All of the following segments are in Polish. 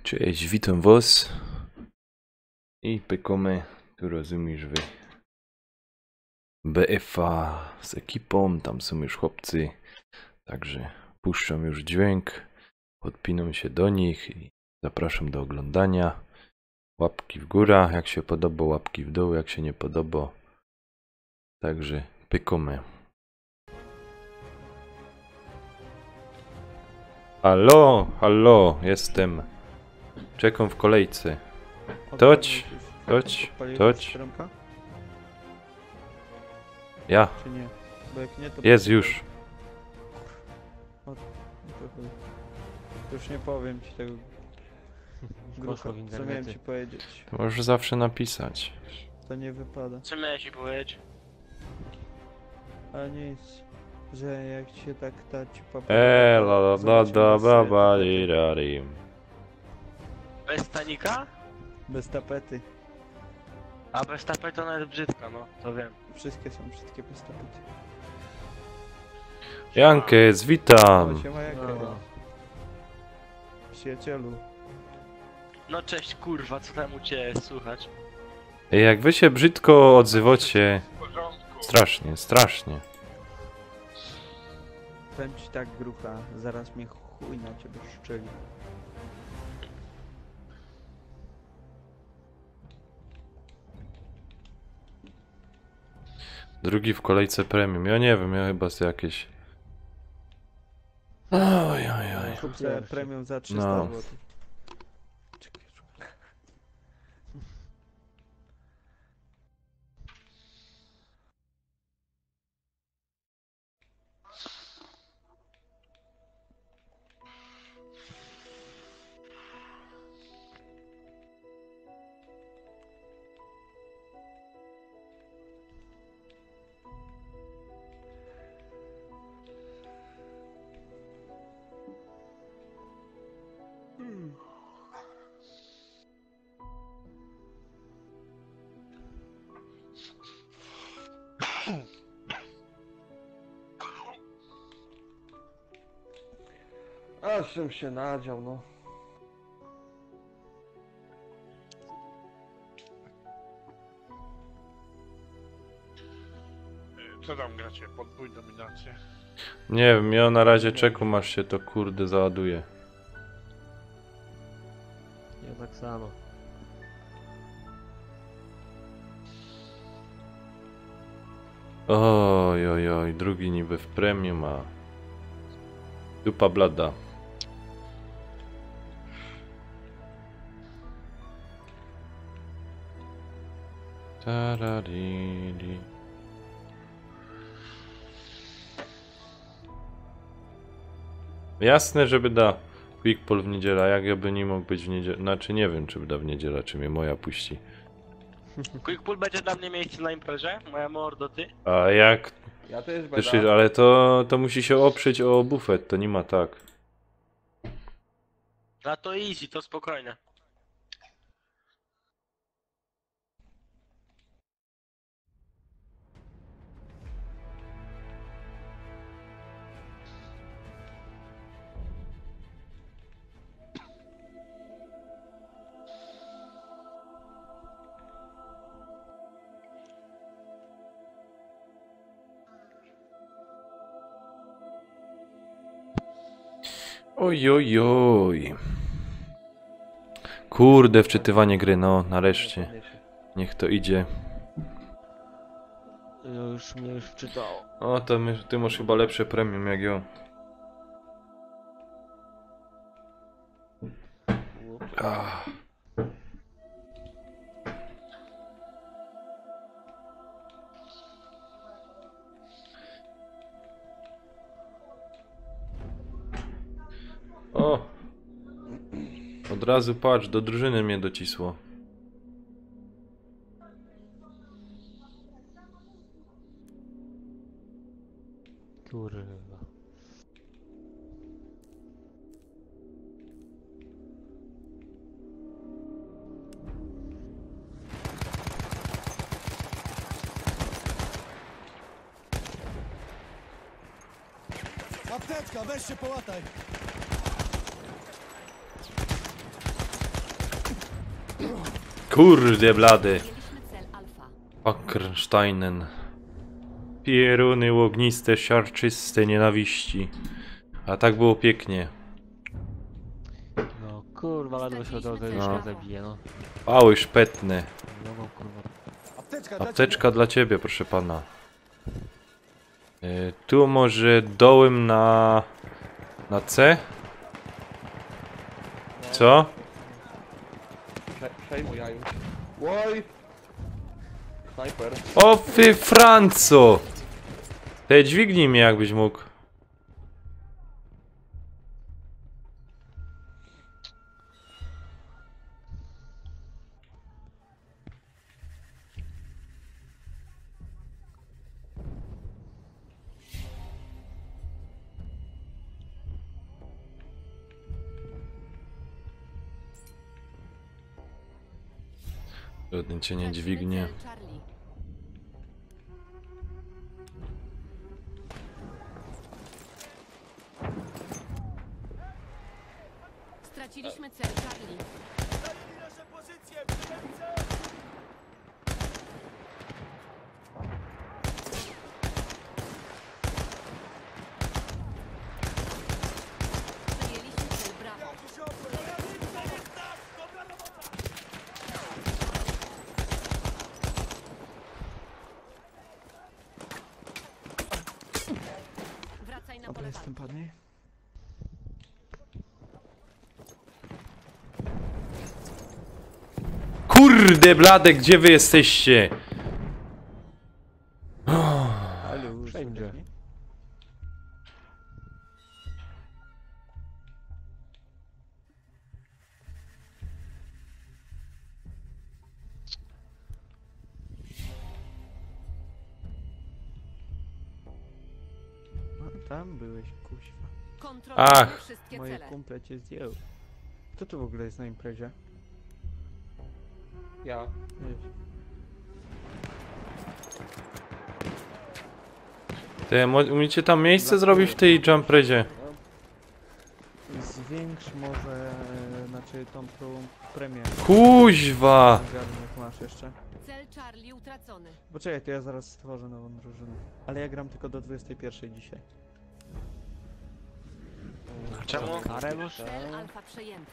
Cześć, witam was. I pykamy, tu rozumiesz wy. BFA z ekipą, tam są już chłopcy. Także puszczam już dźwięk, podpinam się do nich i zapraszam do oglądania. Łapki w górę, jak się podoba, łapki w dół, jak się nie podoba. Także pykamy. Halo, halo, jestem. Czekam w kolejce. Toć, toć, toć. Ja, Czy nie? Bo jak nie, to jest już. Już nie powiem ci tego. Grucha, Poszło w co miałem internety. ci powiedzieć? To możesz zawsze napisać. To nie wypada. Co miałeś mi powiedzieć? A nic. Że jak ci się tak ta ci La la la da ba ba di da dim. Bez stanika? Bez tapety. A bez tapety to nawet brzydka, no, to wiem. Wszystkie są brzydkie bez tapety. Jankes, witam. O, siema jakie. Przyjacielu. No cześć kurwa, co tam u ciebie słychać? Ej, jak wy się brzydko odzywacie. Strasznie, strasznie. Powiem ci tak, Grucha, zaraz mnie chuj na ciebie szczeli. Drugi w kolejce premium. Ja nie wiem, ja chyba z jakieś. Oj, oj, oj. Kup sobie premium za 300 No. zł. Ażem się nadział, no. Co tam gracie? Podbój, dominację? Nie wiem, ja na razie czekam aż się to kurde załaduje. Ja tak samo. Oj, oj, oj, drugi niby w premium, a dupa blada. Tarariri. Jasne, żeby da Quick Pull w niedzielę, a jak ja by nie mógł być w niedzielę, znaczy nie wiem, czy da w niedzielę, czy mnie moja puści. Quick Pull będzie dla mnie miejsce na imprezie? Moja mordo, ty? A jak Ja też też, będę. ale to musi się oprzeć o bufet, to nie ma tak. A to easy, to spokojnie. Oj, oj, oj. Kurde, wczytywanie gry, no nareszcie. Niech to idzie. Już mnie już wczytało. O, to ty masz chyba lepsze premium jak ja. Ach. O! Od razu patrz, do drużyny mnie docisło. Kurwa. Apteczka, weź się połataj. Kurde blady. Mieliśmy cel alfa. Falkensteinen. Pieruny łogniste, siarczyste nienawiści. A tak było pięknie. No kurwa, ledwo się tego No. już zabije, no. Pały szpetne. No kurwa. Apteczka dla ciebie, proszę pana. Tu może dołem na C? Co? Przejmuj ja już. Łoj! Snajper. O ty Franco! Te dźwignij mnie jakbyś mógł. Żaden cię nie Tracimy dźwignie. cel Charlie. Straciliśmy cel Charlie. Przejęliśmy cel Bravo. Wracaj na Dobra, pole jestem walki. padnie. Kurde blade, gdzie wy jesteście? Ale już Wszędzie. słychać mnie? No, tam byłeś, kuźwa. Kontrolujemy Ach. wszystkie Moje cele. kumple cię zdjęły. Kto tu w ogóle jest na imprezie? Ja. Wiesz. Ty, umiecie tam miejsce zrobić w tej jumprezie? Zwiększ może, znaczy tą premię. Kuźwa! Garnek masz jeszcze. Cel Charlie utracony. Poczekaj, to ja zaraz stworzę nową drużynę. Ale ja gram tylko do 21 dzisiaj. Czemu? Karę masz? Cel alfa przejęty.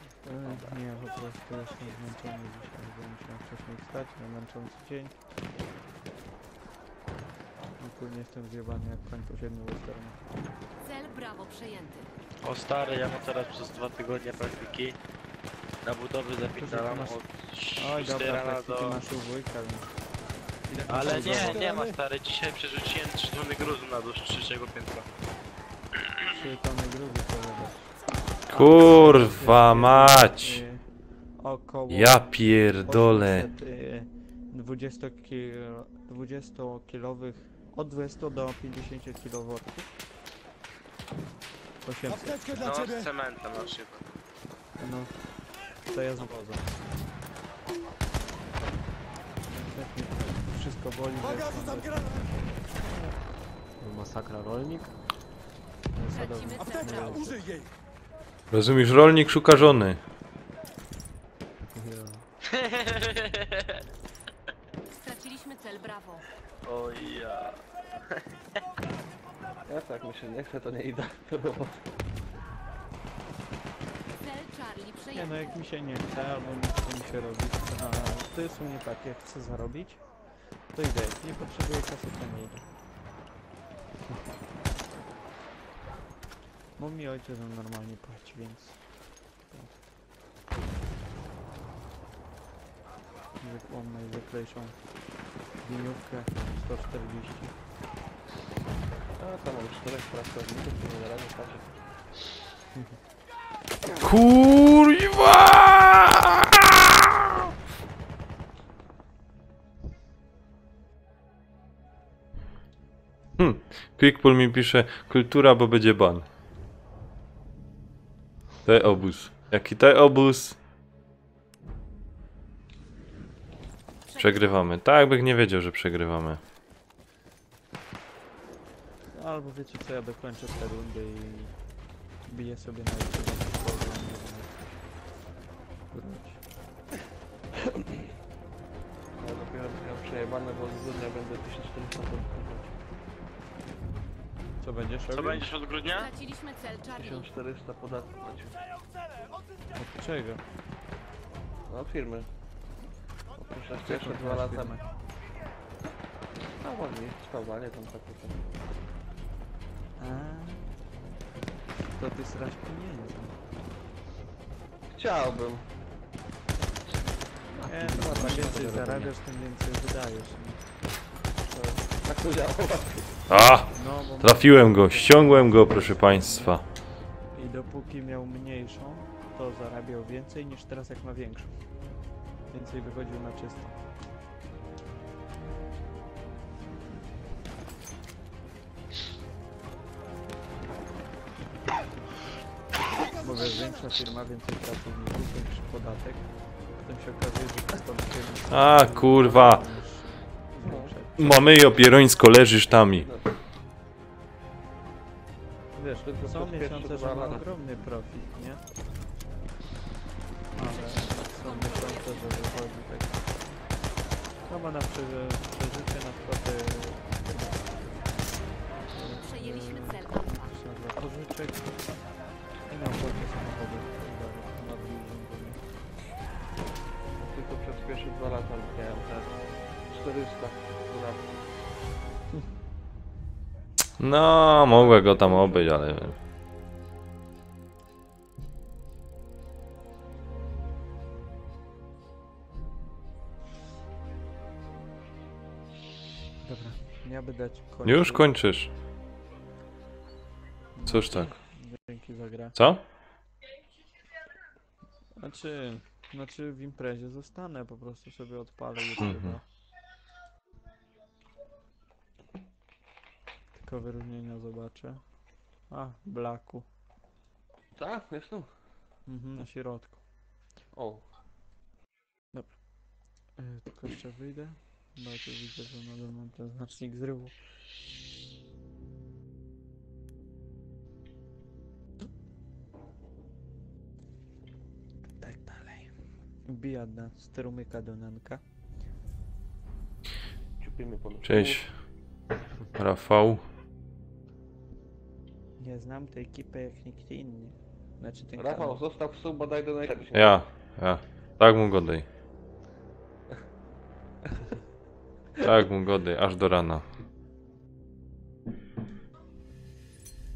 Nie, po prostu jestem zmęczony dzisiaj, bo musiałem wcześniej wstać, miałem męczący dzień. I później jestem zjebany jak koń po 7 westernie. Cel Bravo przejęty. O stary, ja mam teraz przez 2 tygodnie praktyki. Na budowy zapindalam masz- od Oj, 6 dobra, rana praktyki do... masz u wujka, więc... Ale nie ma stary, dzisiaj przerzuciłem 3 tony gruzu na dół z 3 piętra. 3 tony gruzy powiadasz. Kurwa mać! Około... Ja pierdolę. 20-kilowych, od 20 do 50 kW. 800. No z cementem na przykład. No, to ja zawozę. Wszystko boli, Masakra rolnik? Tracimy cel Bravo. Rozumiesz, rolnik szuka żony. Straciliśmy cel Bravo. Oj ja. Ja tak myślę, nie chcę, to nie idę do roboty. Cel Charlie Nie no, przejęty. jak mi się nie chce, albo nie chce mi się robić, to jest u mnie tak, jak chcę zarobić, to idę, jak nie potrzebuję kasy, to nie idę. Bo mi ojciec nam normalnie płaci, więc... Zwykłą, najzwyklejszą dniówkę 140. A tam mam 4 pracowników, to na razie patrzę. Kurwa! Quickpull mi pisze, kultura, bo będzie ban. Te obóz. Jaki te obóz? Przegrywamy. Tak jakbym nie wiedział, że przegrywamy. Albo wiecie co, ja dokończę tę rundę i biję sobie na YouTube. miałem przejebane, bo z grudnia będę 1400 podkupować. Co będziesz robił? Co będziesz od grudnia? Straciliśmy cel Charlie. 1400 podatku płacił. Od czego? No od firmy. Przez Jaką pierwsze ty 2 masz lata. firmę? No ładnie, spawanie tam takie tam. To ty srasz pieniędzy. Chciałbym. Nie, no, im więcej zarabiasz, tym więcej wydajesz. Nie? Tak to działa. A! No, bo Trafiłem go, ściągłem go, proszę państwa. i dopóki miał mniejszą, to zarabiał więcej niż teraz jak ma większą. Więcej wychodził na czysto. Bo wiesz, większa firma, więcej pracowników, większy podatek. Potem się okazuje, że to firma... A, kurwa. Mamy Jopierońsko, leżysz tami. Wiesz, Tylko są przez miesiące, pierwsze że 2 ma lata. ogromny profit, nie? Ale są miesiące, że wychodzi tak... No ma na przeżycie na kwotę... Przejęliśmy cel Alfa. Dla pożyczek i na opłaty samochodów na urządzenie. Tylko przez pierwsze 2 lata miałem te 400 podatku. No, mogłem go tam obyć, ale... Dobra, ja by dać końcu. Już kończysz. Cóż tak. Dzięki za grę. Co? Znaczy w imprezie zostanę, po prostu sobie odpalę Mhm. YouTube'a. Tylko wyróżnienia zobaczę. A, Blacku. Tak? Jestem? Na środku. O. Tylko jeszcze wyjdę. Bo tu widzę, że nadal mam ten znacznik zrywu. Tak dalej. Bijadna, strumyka do nanka. Ciupimy po Cześć. Rafał. Nie znam tej ekipy jak nikt inny. Znaczy ten Rafał, kanał. zostaw suba, daj do najlepszych. Ja. Tak mu go daj. Tak mu go daj, aż do rana.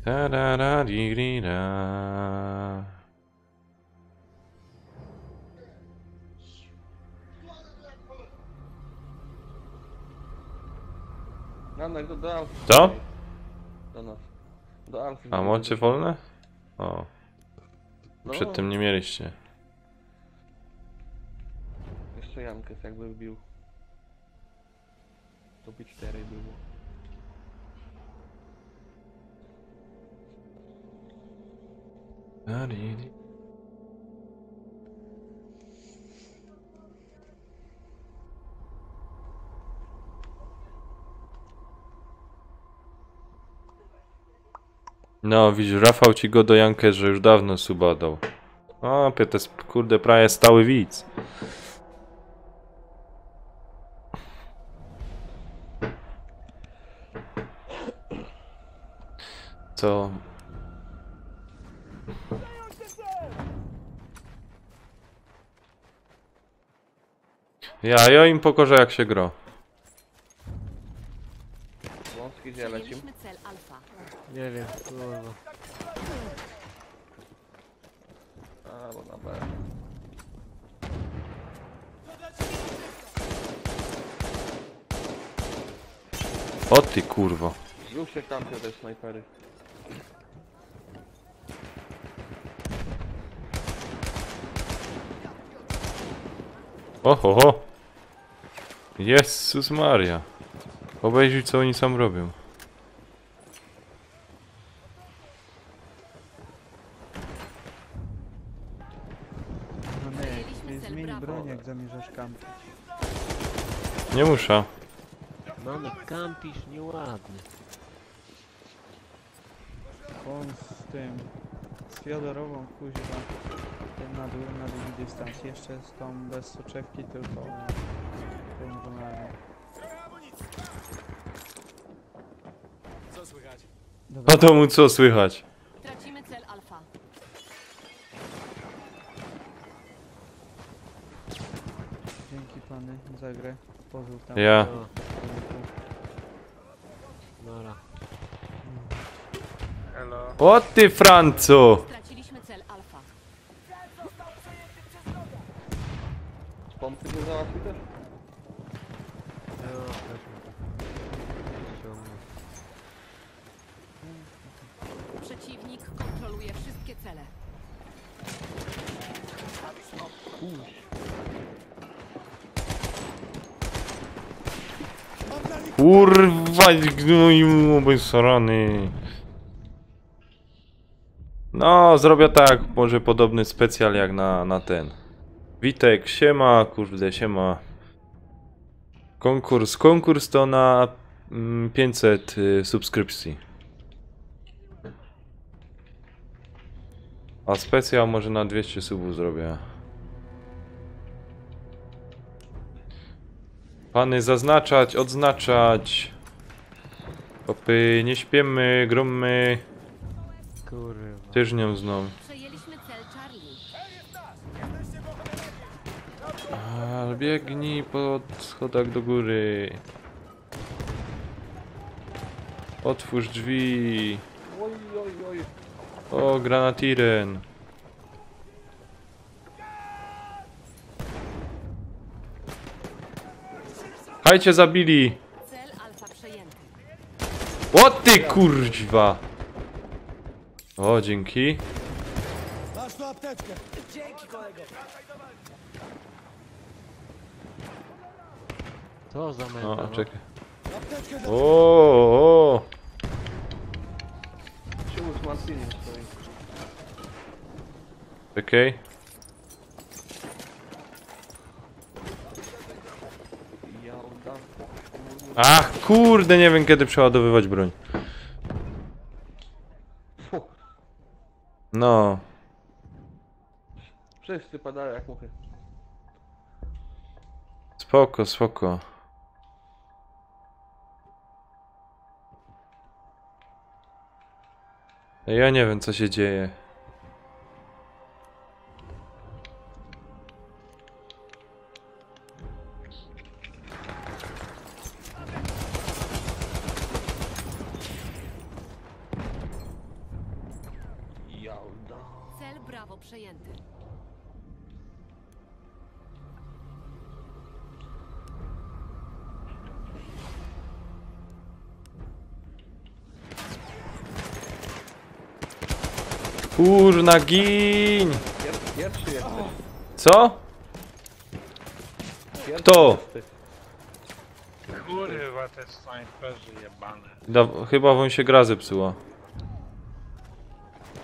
Tarararira. Janek, do Alfy. Co? Do nas. Do Alfy. A macie wolne? O, No, przed tym nie mieliście. Jeszcze Jankes jakby wbił. To by 4 było. No, widzisz, Rafał ci go do Jankę, że już dawno suba dał. O, to jest, kurde, prawie stały widz. Co? Ja im pokorzę jak się gro. Wąski gdzie lecim? Przejęliśmy cel Alfa. Nie wiem, kurwa. A, bo na B. O ty kurwo. Znów się kampią te snajpery. Oho. Jezus Maria. Obejrzyj co oni sam robią. Manek, zmień broń jak zamierzasz kampić. Nie muszę. Mamy kampisz nieładnie. On z tym, z Fiodorową kuźwa, ten na długi dystans, jeszcze z tą bez soczewki tylko tą Dobra, Na domu co słychać? Tracimy cel Alfa. dzięki pany za grę. Pozdrów tam. Ja. No. Nara. Hello. O ty Franco! Straciliśmy cel Alfa. Z pompy nie załatwi też? Ja też mi to ciągnie. Przeciwnik kontroluje wszystkie cele. Kurwa, gnoju obesrany. No, zrobię tak, może podobny specjal jak na ten. Witek, siema, kurde, siema. Konkurs to na 500 subskrypcji. A specjal może na 200 subów zrobię. Pany zaznaczać, odznaczać. Popy, nie śpiemy, gromy. Kurwa. Tyżnią zną. Przejęliśmy cel Charlie. Ale biegnij po schodach do góry. Otwórz drzwi. Oj, oj, oj. O, granatiren. Hajcie zabili. Cel Alfa przejęty. O ty kurwa. O, dzięki. To za menda, O, no. czekaj. O. Siły z Martinem stoi. Czekaj. Ja oddam. Ach, kurde, nie wiem kiedy przeładowywać broń. Fu, No. wszyscy padają jak muchy. Spoko, spoko. Ja nie wiem co się dzieje. Ja oddam. Cel Bravo przejęty. Kurna, gin! Pierwszy jesteś. Co? Pierwszy Kto? jesteś. Kurwa, te snajperzy jebane. Chyba wam się gra zepsuła.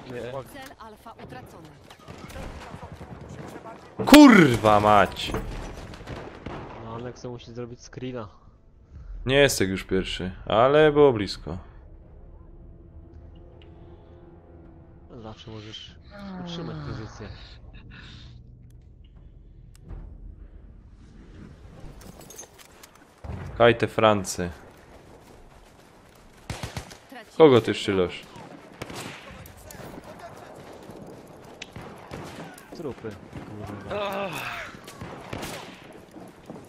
Nie. Cel Alfa utracony. Kurwa mać! No, Aleksa musi zrobić screena. Nie jestem już pierwszy, ale było blisko. Zawsze możesz utrzymać pozycję. Kaj te Francy. Tracimy Kogo cel ty szczylasz? Trupy. Kurwa.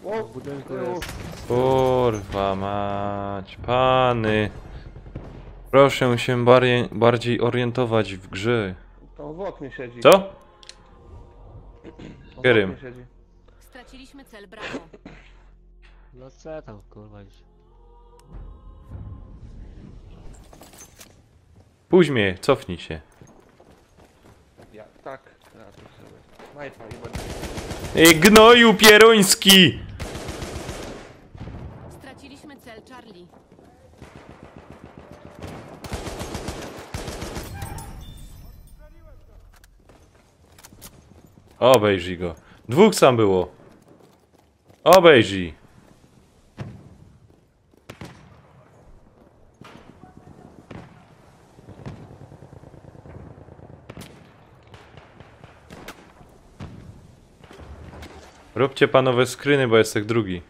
O, W budynku tyłu. jest. Kurwa mać, pany. Proszę się bardziej orientować w grze. Tam w oknie siedzi. Co? Tam w Kerym. oknie siedzi. Straciliśmy cel Bravo. No co tam kurwa iść. Puść mnie, cofnij się. Ja, tak. Ja tu sobie. Snajpa i będę. Ej, gnoju pieroński! Straciliśmy cel Charlie. Obejrzyj go. Dwóch sam było. Obejrzyj. Róbcie panowe skryny, bo jest tak drugi.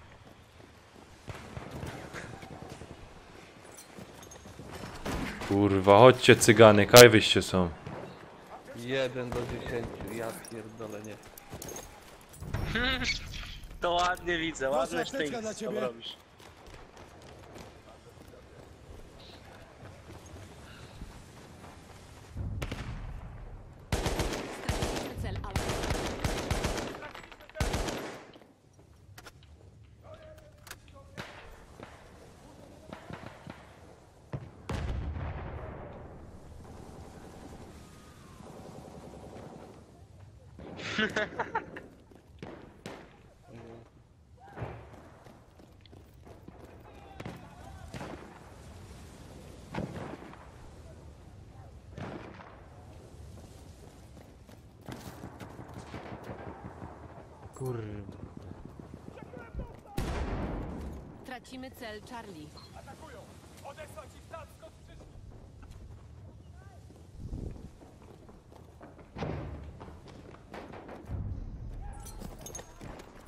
Kurwa. Kurwa, chodźcie cygany, kaj wyście są. 1 do 10, ja pierdolę, nie. To ładnie widzę, ładne sztynki dla co ciebie. robisz. Straciliśmy cel Alfa. Kurwa. Tracimy cel Charlie.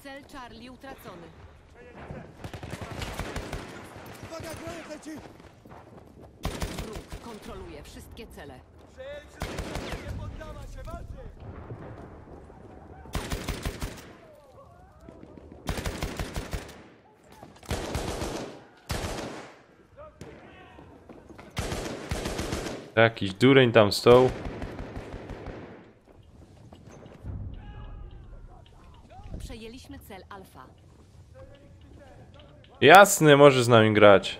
Cel Charlie utracony. Uwaga, granat leci! Wróg kontroluje wszystkie cele. Nie poddała się, walczy! Jakiś dureń tam stał. Przejęliśmy cel Alfa. Jasne, może z nami grać.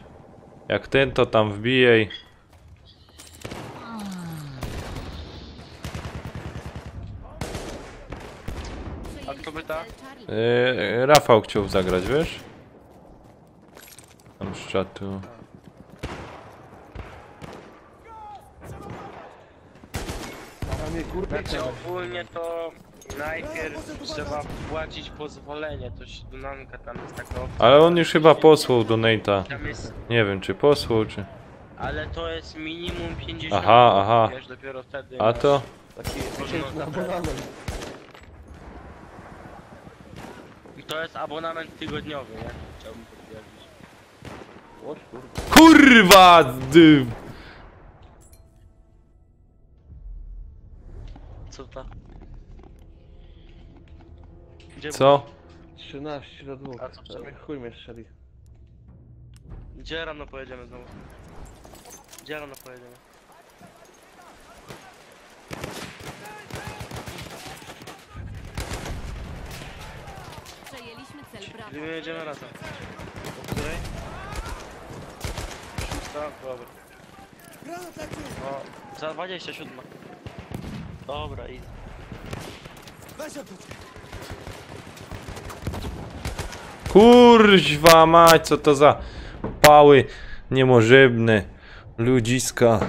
Jak ten to tam wbije i... Przejęliśmy pyta? cel Charlie. Rafał chciał zagrać, wiesz? Tam z czatu. A mnie kurwa Znaczy ogólnie to najpierw trzeba płacić pozwolenie, to się dunanka tam jest taka opcja. Ale on już chyba posłał donate'a. Tam jest, Nie wiem, czy posłał, czy... ale to jest minimum 50. Aha, aha. Wiesz, dopiero wtedy A to? taki Można na abonament. To jest abonament tygodniowy, nie? Chciałbym potwierdzić. O kurwa. Kurwa! Co to? Gdzie Co? 13 do 2. A co przynajmniej? Chuj mnie strzeli. Gdzie rano pojedziemy znowu? Gdzie rano pojedziemy? Przejęliśmy cel Bravo. Gdzie my jedziemy razem? O której? 6? Dobra. Granat leci! No, za 27. Dobra, i Weź apteczkę! Kurwa mać, co to za pały niemożebne ludziska.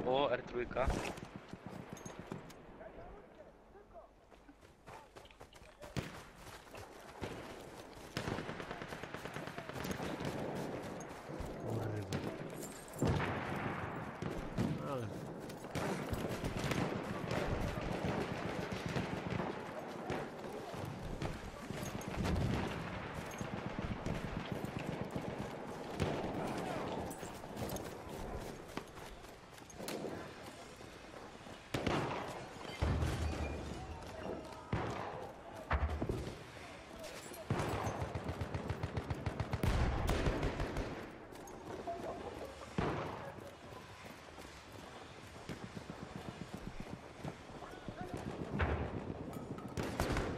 o R3. Ale...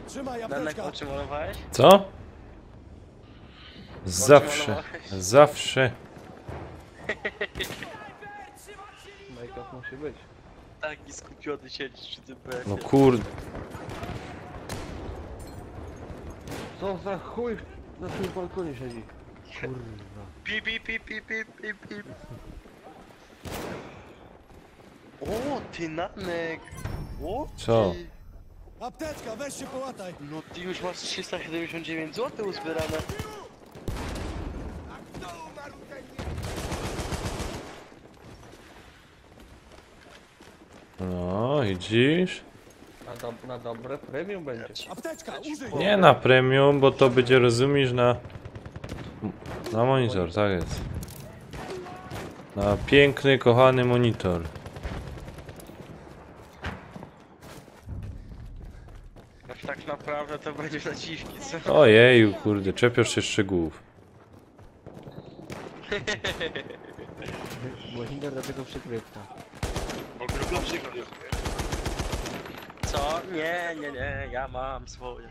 Trzymaj Danek, apteczka! o czym malowałeś? Co? Zawsze, zawsze. Make-up musi być. Taki skupiony siedzisz przy tym PS-ie. No kurde. Co za chuj na tym balkonie siedzi. Kurwa. Pip, pip, pip, pip, pip, pip, pip. O, ty Nanek! O, Co? ty. Apteczka, weź się połataj! No ty już masz 379 zł uzbierane. No, widzisz? Na dobre premium będzie. Apteczka, użyj! Nie na premium, bo to będzie, rozumiesz, na monitor, tak jest. Na piękny, kochany monitor. No, tak naprawdę to będzie na dziwki, co? Ojeju, kurde, czepiasz się szczegółów. Monitor do tego przykrywka. Co? Nie, ja mam swoje.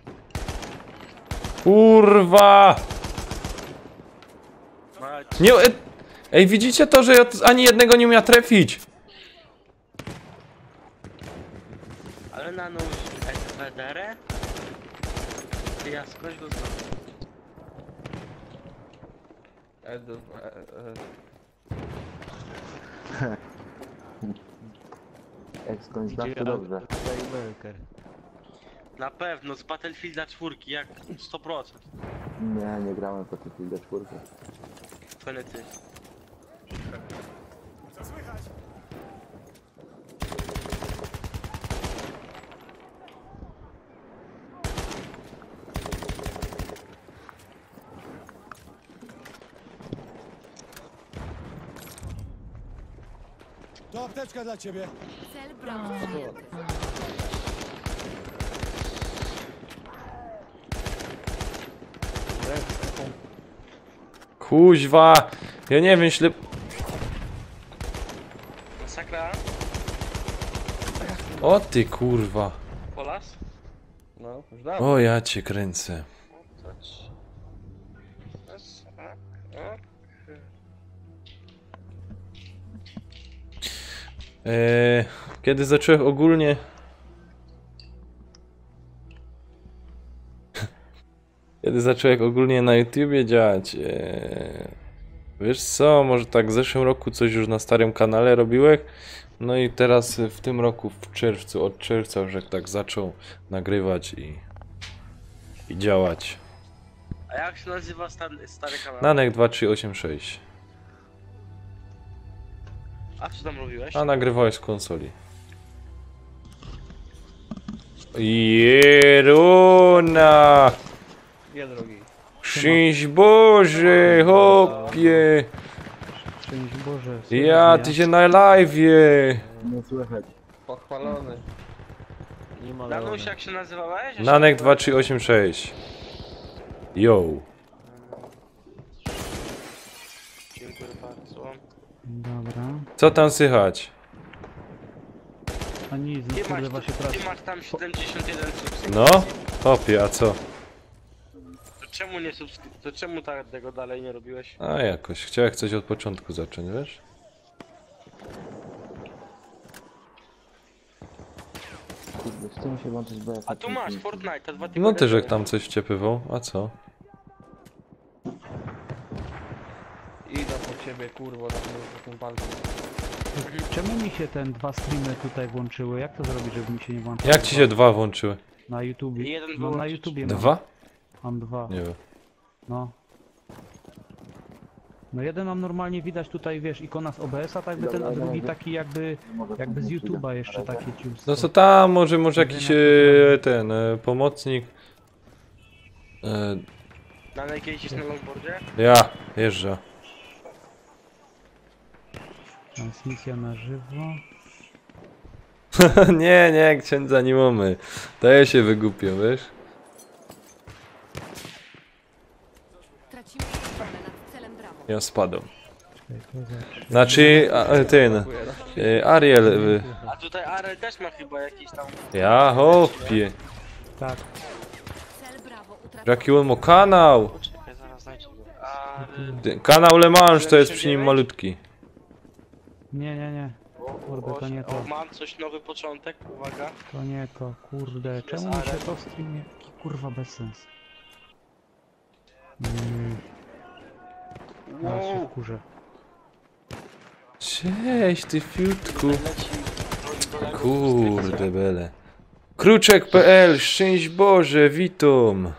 Kurwa! Mać. Nie, ej, widzicie to, że ja ani jednego nie umiem trafić? Ale na nóż SPDR? Ja skądś go znam. Jak skądś Idzie zawsze dobrze. Playmaker. Na pewno, z Battlefielda 4, jak 100%. Nie grałem po Battlefield 4. To nie ty. Co słychać? To apteczka dla ciebie. Cel Bravo przejęty. Kuźwa! Ja nie wiem, Masakra? O ty kurwa. Polas? No, już dawno. O, ja cię kręcę. Kiedy zacząłem ogólnie... Kiedy zacząłem ogólnie na YouTubie działać... Wiesz co, może tak w zeszłym roku coś już na starym kanale robiłem. No i teraz w tym roku, w czerwcu, od czerwca już jak tak zaczął nagrywać i działać. A jak się nazywa stary kanał? Nanek 2386. A co tam robiłeś? A nagrywałeś z konsoli. Jeruna! Nie drogi. Szczęść Boże, hopie! Szczęść Boże. Ja, ty się na live'ie! Nie słychać. Pochwalony. Nie ma Danuś, jak się nazywałeś? Nanek 2386. Yo. Dziękuję bardzo. Dobra. Co tam słychać? A nic, no Ty kurde, masz, właśnie teraz... ty masz tam 71 subskrypcji. No? Hopie, a co? To czemu nie to czemu tego dalej nie robiłeś? A jakoś, chciałem coś od początku zacząć, wiesz? Kurde, z czym się łączyć bez... A tu masz Fortnite, 2 tygodnie. No też jak temu. tam coś wciepywał, a co? Idę po ciebie, kurwo, na tym walkę. Czemu mi się ten dwa streamy tutaj włączyły? Jak to zrobić, żeby mi się nie włączyło? Jak ci się dwa włączyły? Na YouTubie. Jeden No na wyłączyć. YouTubie mam. Dwa? Mam dwa. Nie wiem. No. No jeden mam normalnie widać tutaj, wiesz, ikona z OBS-a, tak by ten, a drugi taki jakby z YouTube'a jeszcze takie ciusto. No to tam może jakiś ten pomocnik. Danek jeździsz na longboardzie? Ja jeżdżę. Transmisja na żywo. nie, księdza nie mamy. To ja się wygupię, wiesz? Tracimy kontrolę nad celem Bravo. Ja spadam. Czekaj, to za- Znaczy, ten. Ariel. A tutaj Arel też ma chyba jakiś tam... Ja hopie. Tak. Cel Bravo utrafiony. Jaki on ma kanał? Poczekaj, zaraz znajdę go. Arel... Ten kanał Le Mans to jest przy nim malutki. Nie. Kurde, to nie to. Mam coś, nowy początek, uwaga. To nie to, kurde. Czemu mi się to streamie? Jaki kurwa bezsens. A się wkurzę. Cześć ty fiutku. Leci do Kurde bele. Kruczek.pl, szczęść Boże, witam.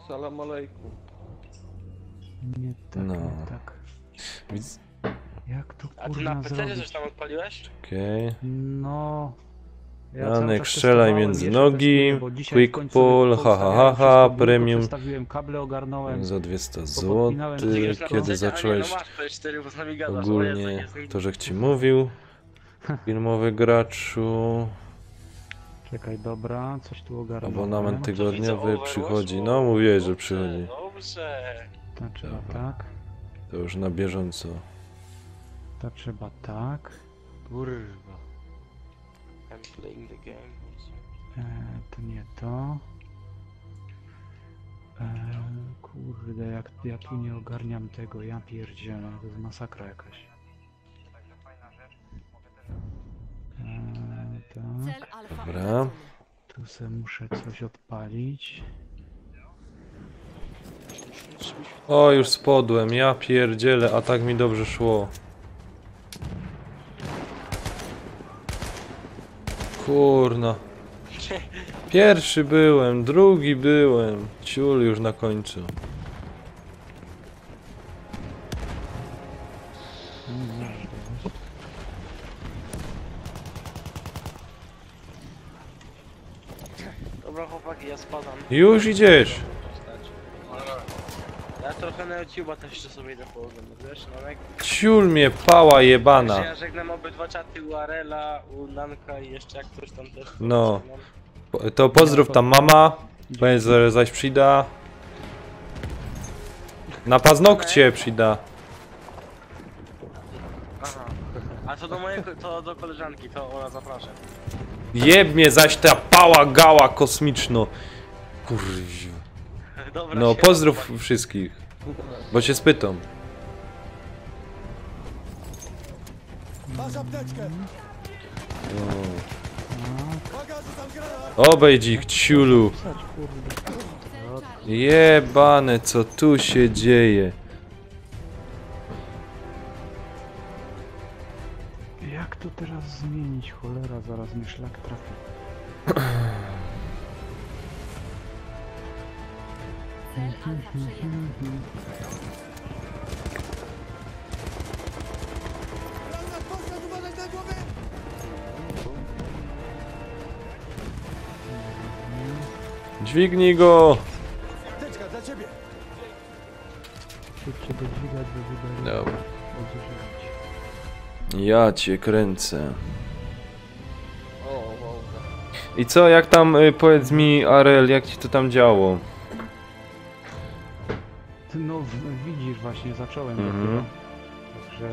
Salam alejkum. Nie tak, No. nie tak. Widz... Jak to A ty kurwa na PC zrobić? coś tam odpaliłeś? Okej. No... Ja Janek, cały czas strzelaj testowałem, między jeszcze nogi, testuję, bo dzisiaj w quick końcu pull, ha ha poustawiałem ha ha, wszystko, biurko premium przestawiłem, kable ogarnąłem. za 200 zł. Popodpinałem Widzisz na Kiedy PC? A zacząłeś nie, no masz PS4, bo z nami gadasz. O Jezu, ogólnie jest to, że ci mówił, filmowy graczu, Czekaj, dobra, coś tu ogarnąłem. abonament To widzę tygodniowy Overwatch, przychodzi. o, No mówiłeś, że dobrze, przychodzi. Dobrze. Ta trzeba Dobra. tak, To już na bieżąco. ta trzeba tak. Kurwa. I'm playing the game. To nie to. Kurde, jak ja tu nie ogarniam tego, ja pierdzielę, to jest masakra jakaś. Tak, Cel alfa Dobra. utracony. tu se muszę coś odpalić. O, już spodłem, ja pierdzielę, a tak mi dobrze szło. Kurna. Pierwszy byłem, drugi byłem. Ciul już na końcu. Dobra chłopaki, ja spadam. Już idziesz. Ja trochę na YouTube'a też jeszcze sobie idę pooglądać, wiesz, Nanek? Ciul mnie pała Także jebana. ja żegnam obydwa czaty u Arela, u Nanka i jeszcze jak ktoś tam też. No. To pozdrów tam mama. Powiedz, że zaś przyda. Na paznokcie przyda. Aha. A co do mojego, to do koleżanki, to Ola zapraszam. Jeb mnie zaś ta pała gała kosmiczno. Kurwa. Dobra, No siema, pozdrów chłopaki. wszystkich. Bo się spytam. Masz apteczkę! Uwaga, rzucam granat! Obejdź ich, ciulu. Pisać, kurde. Cel Charlie. Jebane, co tu się dzieje? Jak to teraz zmienić? Cholera, zaraz mnie szlak trafi. Cel alfa przejęty. Granat, poszedł, uważaj na głowę! Dźwignij go. Apteczka dla ciebie! Szybciej go dźwigać, bo wydaje. Dobra. Odżywać. Ja cię kręcę. O, wow. I co, jak tam, powiedz mi, Arel, jak ci to tam działo? Ty, no widzisz, właśnie zacząłem Mhm. dopiero. Także...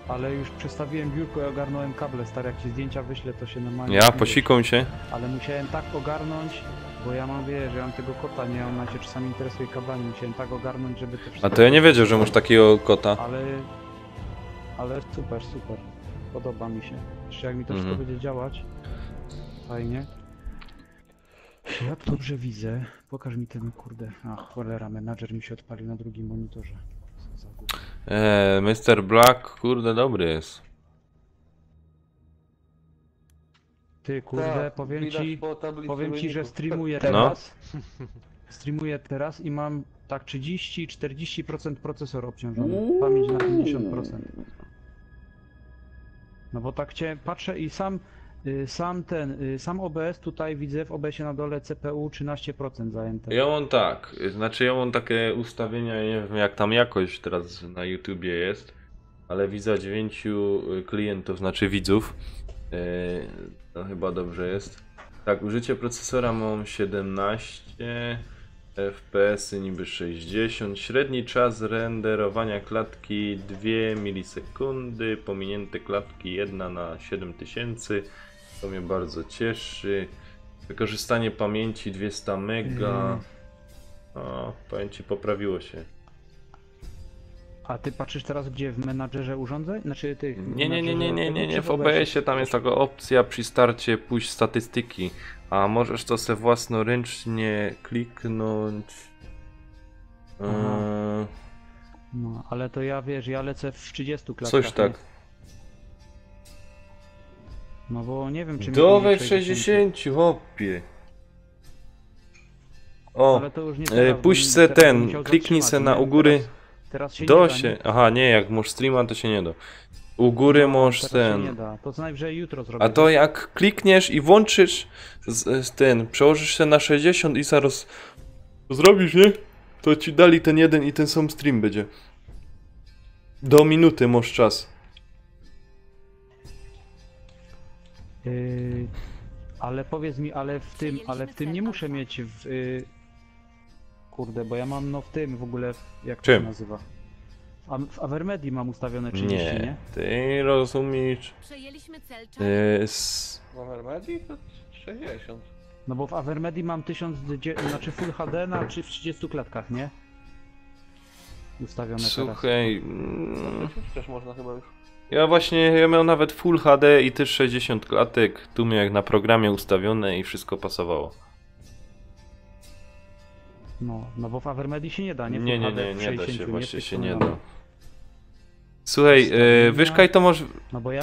Ale już przestawiłem biurko i ogarnąłem kable, stary, jak ci zdjęcia wyślę, to się normalnie... Ja, zmienisz. posiką się. Ale musiałem tak ogarnąć, bo ja mam, wiesz, ja mam tego kota, nie, ona się czasami interesuje kablami, musiałem tak ogarnąć, żeby to wszystko... A to ja nie wiedział, że masz takiego kota. Ale super, super. Podoba mi się. Jeszcze jak mi to wszystko będzie działać, fajnie. Ja dobrze widzę. Pokaż mi ten, kurde... A, cholera, menadżer mi się odpalił na drugim monitorze. Co za gówno. Mr. Black, kurde, dobry jest. Ty, kurde, Tak, powiem widać ci... po tablicy Powiem ci, że wyników. streamuję No. teraz. Streamuję teraz i mam tak 30-40% procesor obciążony. Pamięć na 50%. No bo tak patrzę i sam OBS tutaj widzę w OBS-ie na dole CPU 13% zajęte. Ja mam tak, znaczy ja mam takie ustawienia, nie wiem jak tam jakość teraz na YouTubie jest, ale widzę 9 klientów, znaczy widzów, no chyba dobrze jest. Tak, użycie procesora mam 17, FPS-y niby 60, średni czas renderowania klatki 2 milisekundy, pominięte klatki 1 na 7000, to mnie bardzo cieszy. Wykorzystanie pamięci 200 mega. O, pamięci poprawiło się. A ty patrzysz teraz gdzie? W menadżerze urządzeń? Znaczy tych... Nie, w OBS-ie tam jest taka opcja przy starcie pójść statystyki, a możesz to sobie własnoręcznie kliknąć. Aha. No, ale to ja, wiesz, ja lecę w 30 klatkach. Coś tak. nie? No bo nie wiem czy... mi Dowej w będzie 60, chłopie. O, Ale to już nie teraz, bo puść bym se teraz bym ten, musiał kliknij zatrzymać, se nie? na u góry. Teraz się Do nie da, się. nie? Aha, nie, jak masz streama to się nie da. U góry masz Teraz się nie ten. da. To co najwyżej jutro zrobię. A to jak klikniesz i włączysz ten, przełożysz się na 60 i zaraz zrobisz, nie? To ci dali ten jeden i ten sam stream będzie. Do minuty masz czas. Ale powiedz mi, ale w tym nie muszę mieć w... Kurde, bo ja mam no w tym w ogóle, jak to się Czym? nazywa? W Avermedii mam ustawione 30, nie? Nie, ty rozumiesz. Przejęliśmy cel W Avermedii to 60. No bo w Avermedii mam 1000, znaczy Full HD na 30 klatkach, nie? Ustawione teraz. Słuchaj, Też można chyba już. ja miał nawet Full HD i też 60 klatek. Tu miałem jak na programie ustawione i wszystko pasowało. No bo w Avermedii się nie da, nie? Full Nie HD w da 60, się, właśnie się nie przekonany. da. Słuchaj, wyszkaj to może... No bo ja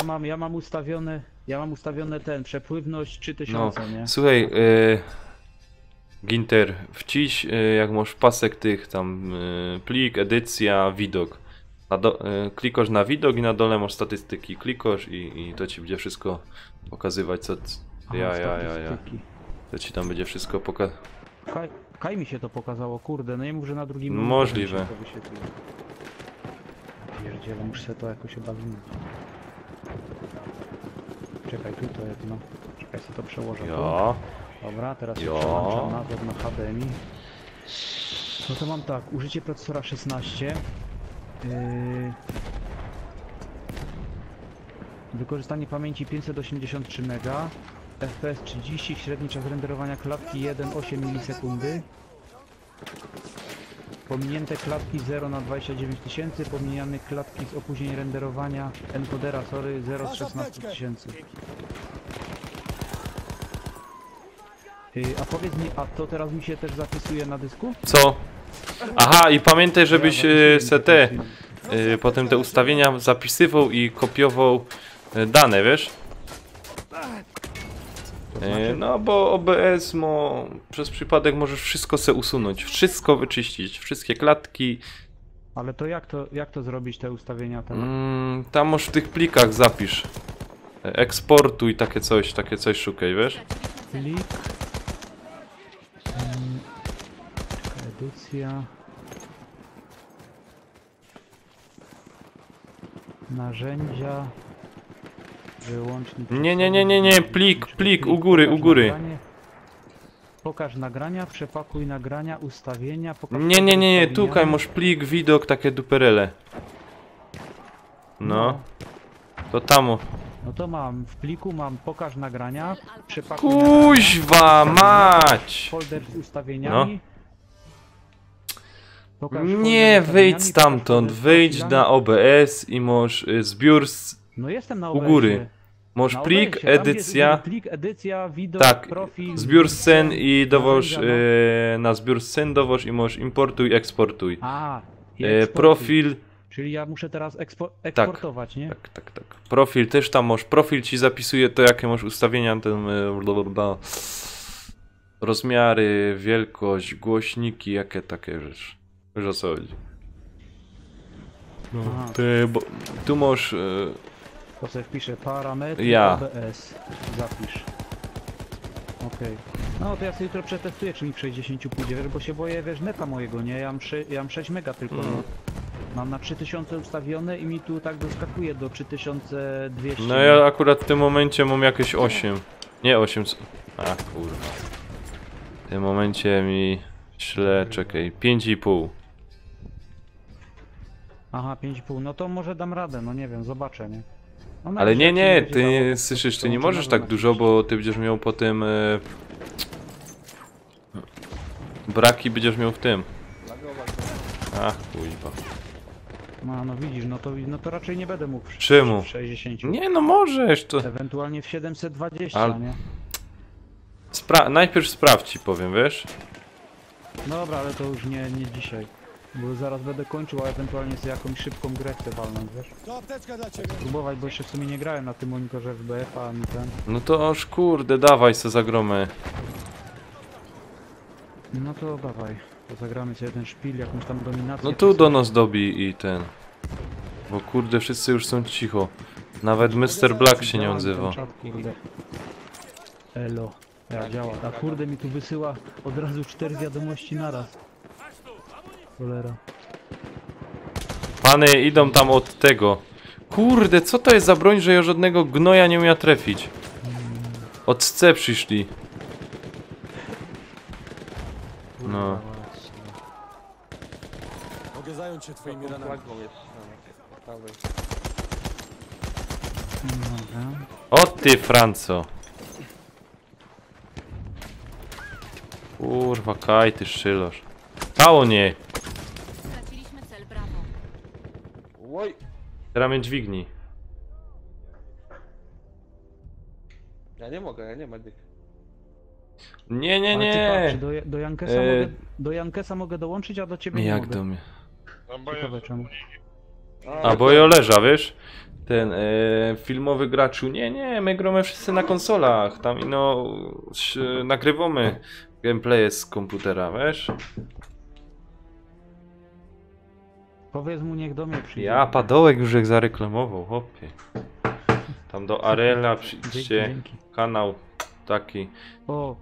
mam ustawione ten, przepływność 3000, nie? Słuchaj, Ginter, wciś jak masz pasek tych tam plik, edycja, widok. Klikasz na widok i na dole masz statystyki. Klikasz i to ci będzie wszystko pokazywać, co... Ja. Statystyki. To ci tam będzie wszystko pokazywać. Kaj mi się to pokazało, kurde, no nie mów, że na drugim Możliwe. monitorze mi się to wyświetliło. Pierdziele, muszę sobie to jakoś obawimy. Czekaj, tu to jedno. Czekaj, sobie to przełożę tu. Ja. Dobra, teraz się Ja. przełączam nazwę na HDMI. No to mam tak, użycie procesora 16. Wykorzystanie pamięci 583 MB. FPS 30, średni czas renderowania klatki 1,8 milisekundy. Pominięte klatki 0 na 29 000, pominiane klatki z opóźnień renderowania encodera, 0 z 16 000. A powiedz mi, a to teraz mi się też zapisuje na dysku? Co? Aha, i pamiętaj, żebyś zapisuję se mi te, to potem te ustawienia zapisywał i kopiował dane, wiesz? znaczy? No bo OBS przez przypadek możesz wszystko se usunąć, wszystko wyczyścić, wszystkie klatki. Ale to jak to zrobić, te ustawienia tam? Tam możesz w tych plikach zapisz. Eksportuj takie coś szukaj, wiesz? Plik. Edycja. Narzędzia. Wyłącznik. Nie, plik, u góry. Pokaż nagrania, przepakuj nagrania, ustawienia, pokaż Nie, ustawienia. tutaj masz plik, widok, takie duperele. No, to tam. No to mam, w pliku mam pokaż nagrania, przepakuj Kuźwa mać! folder z ustawieniami. Pokaż folder z Nie, ustawieniami, wyjdź pokaż stamtąd, folder z wyjdź profilami. na OBS i masz zbiór No jestem na u OBS-ie. góry. Masz Na plik, OBS-ie, tam, gdzie jest edycja, plik, edycja, widok, tak, profil, zbiór scen i dowoż narzędzia, no. na zbiór scen dowoż i masz importuj, eksportuj. A, i E, eksportuj. profil, Czyli ja muszę teraz eksportować, nie? tak. Profil też tam masz, profil ci zapisuje to jakie masz ustawienia, ten rozmiary, wielkość, głośniki, jakie takie rzeczy. Wiesz o co chodzi. No, Aha. bo tu masz To sobie wpiszę parametry Ja. OBS. Zapisz. Okej. No to ja sobie jutro przetestuję, czy mi w 60 pójdzie, wiesz, bo się boję, wiesz, neta mojego, nie? Ja mam 6 mega tylko, no. Mam na 3000 ustawione i mi tu tak doskakuje do 3200. No ja akurat w tym momencie mam jakieś 8. Nie 8. A kurwa. W tym momencie mi czekaj, 5,5. Aha, 5,5, no to może dam radę, no nie wiem, zobaczę, nie? No, na Ale razie nie, jak się ty będzie dało, słyszysz, to ty nie włączę możesz na tak dół dużo, nacisnąć. bo ty będziesz miał potem braki będziesz miał w tym. Ach kurwa. No widzisz, no to raczej nie będę mógł Czemu? w 60. Nie no możesz, to Ewentualnie w 720, Ale- nie? najpierw sprawdź ci powiem, wiesz? Dobra, ale to już nie dzisiaj. Bo zaraz będę kończył, a ewentualnie sobie jakąś szybką grę chcę walnąć, wiesz? To apteczka dla ciebie. Spróbować, bo jeszcze w sumie nie grałem na tym monitorze FBF-a ani ten. No to aż kurde, dawaj se zagromę. No to dawaj, to zagramy sobie ten szpil, jakąś tam dominację. No tu do nas dobi i ten. Bo kurde, wszyscy już są cicho. Nawet Mr. Black się nie Działam odzywa. ten czat, kurde. Elo. Ja działa. A kurde mi tu wysyła od razu 4 wiadomości naraz. Cholera. Pany idą tam od tego. Kurde, co to jest za broń, że ja żadnego gnoja nie umie trafić? Od C przyszli. No. Mogę zająć się twoimi ranami. Flagą jest na prawej. Dobra. O ty, Franco. Kurwa, kaj, ty szylosz. Cało nie. Straciliśmy cel Brawo. Oj! Teraz mnie dźwigni. Ja nie mogę, ja nie medyk. Nie, nie, Ale ty nie. patrz, do Jankesa do Jankesa mogę dołączyć, a do ciebie nie Jak mogę. do mnie? No bo Ciekawe jest... czemu. A bo ja leża, wiesz? Ten filmowy graczu. Nie, nie, my gramy wszyscy na konsolach. Tam ino nagrywamy gameplay z komputera, wiesz? Powiedz mu, niech do mnie przyjdzie. Ja padołek już jak zareklamował, hopie. Tam do Arela przyjdźcie, Dzięki. kanał taki. O,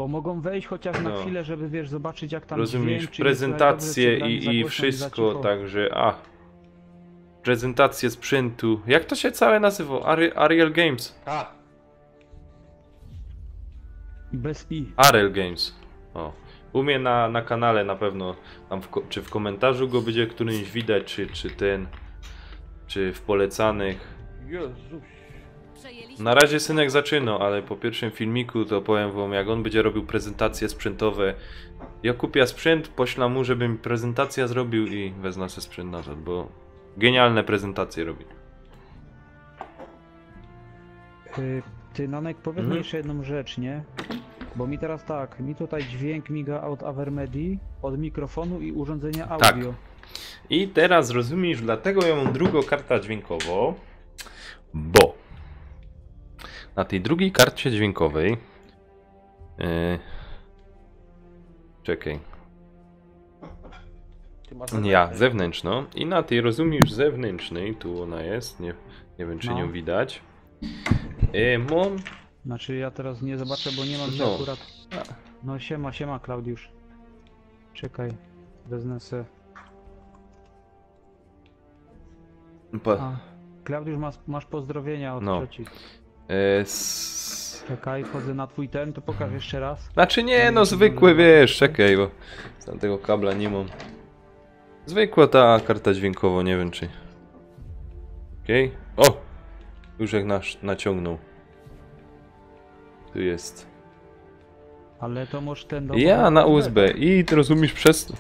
mogą wejść chociaż na No. chwilę, żeby wiesz, zobaczyć jak tam Rozumiesz, dźwięk, czy prezentację jest dobrze, czy dla nich i za głośno, wszystko, za cicho. także prezentację sprzętu. Jak to się całe nazywa? Ariel Games. A! Bez i. Ariel Games. O. U mnie na kanale na pewno, tam czy w komentarzu go będzie któryś widać, czy w polecanych. Jezus! Przejęliśmy Na razie synek zaczyna, ale po pierwszym filmiku to powiem wam, jak on będzie robił prezentacje sprzętowe. Ja kupię sprzęt, poślę mu, żeby mi prezentację zrobił i wezmę sobie sprzęt nazad, bo genialne prezentacje robi. Ty Nanek, powiedz mi jeszcze jedną rzecz, nie? Bo mi teraz tak, mi tutaj dźwięk miga od Avermedii, od mikrofonu i urządzenia Tak. audio. I teraz rozumiesz, dlatego ja mam drugą kartę dźwiękową, bo na tej drugiej karcie dźwiękowej czekaj, Ty masz zewnętrzną i na tej rozumiesz zewnętrznej, tu ona jest, nie wiem czy No. nią widać, mam Znaczy ja teraz nie zobaczę, bo nie mam się No. akurat... No siema Klaudiusz. Czekaj, wezmę se... A, Klaudiusz, masz pozdrowienia od No. trzecich. Czekaj, wchodzę na twój ten, to pokaż jeszcze raz. Znaczy nie, no zwykły, wiesz, czekaj, bo z tamtego kabla nie mam. Zwykła ta karta dźwiękowa, nie wiem czy... Okej. O! Już jak naciągnął. Tu jest. Ale to może ten do... Ja na USB i rozumiesz przez...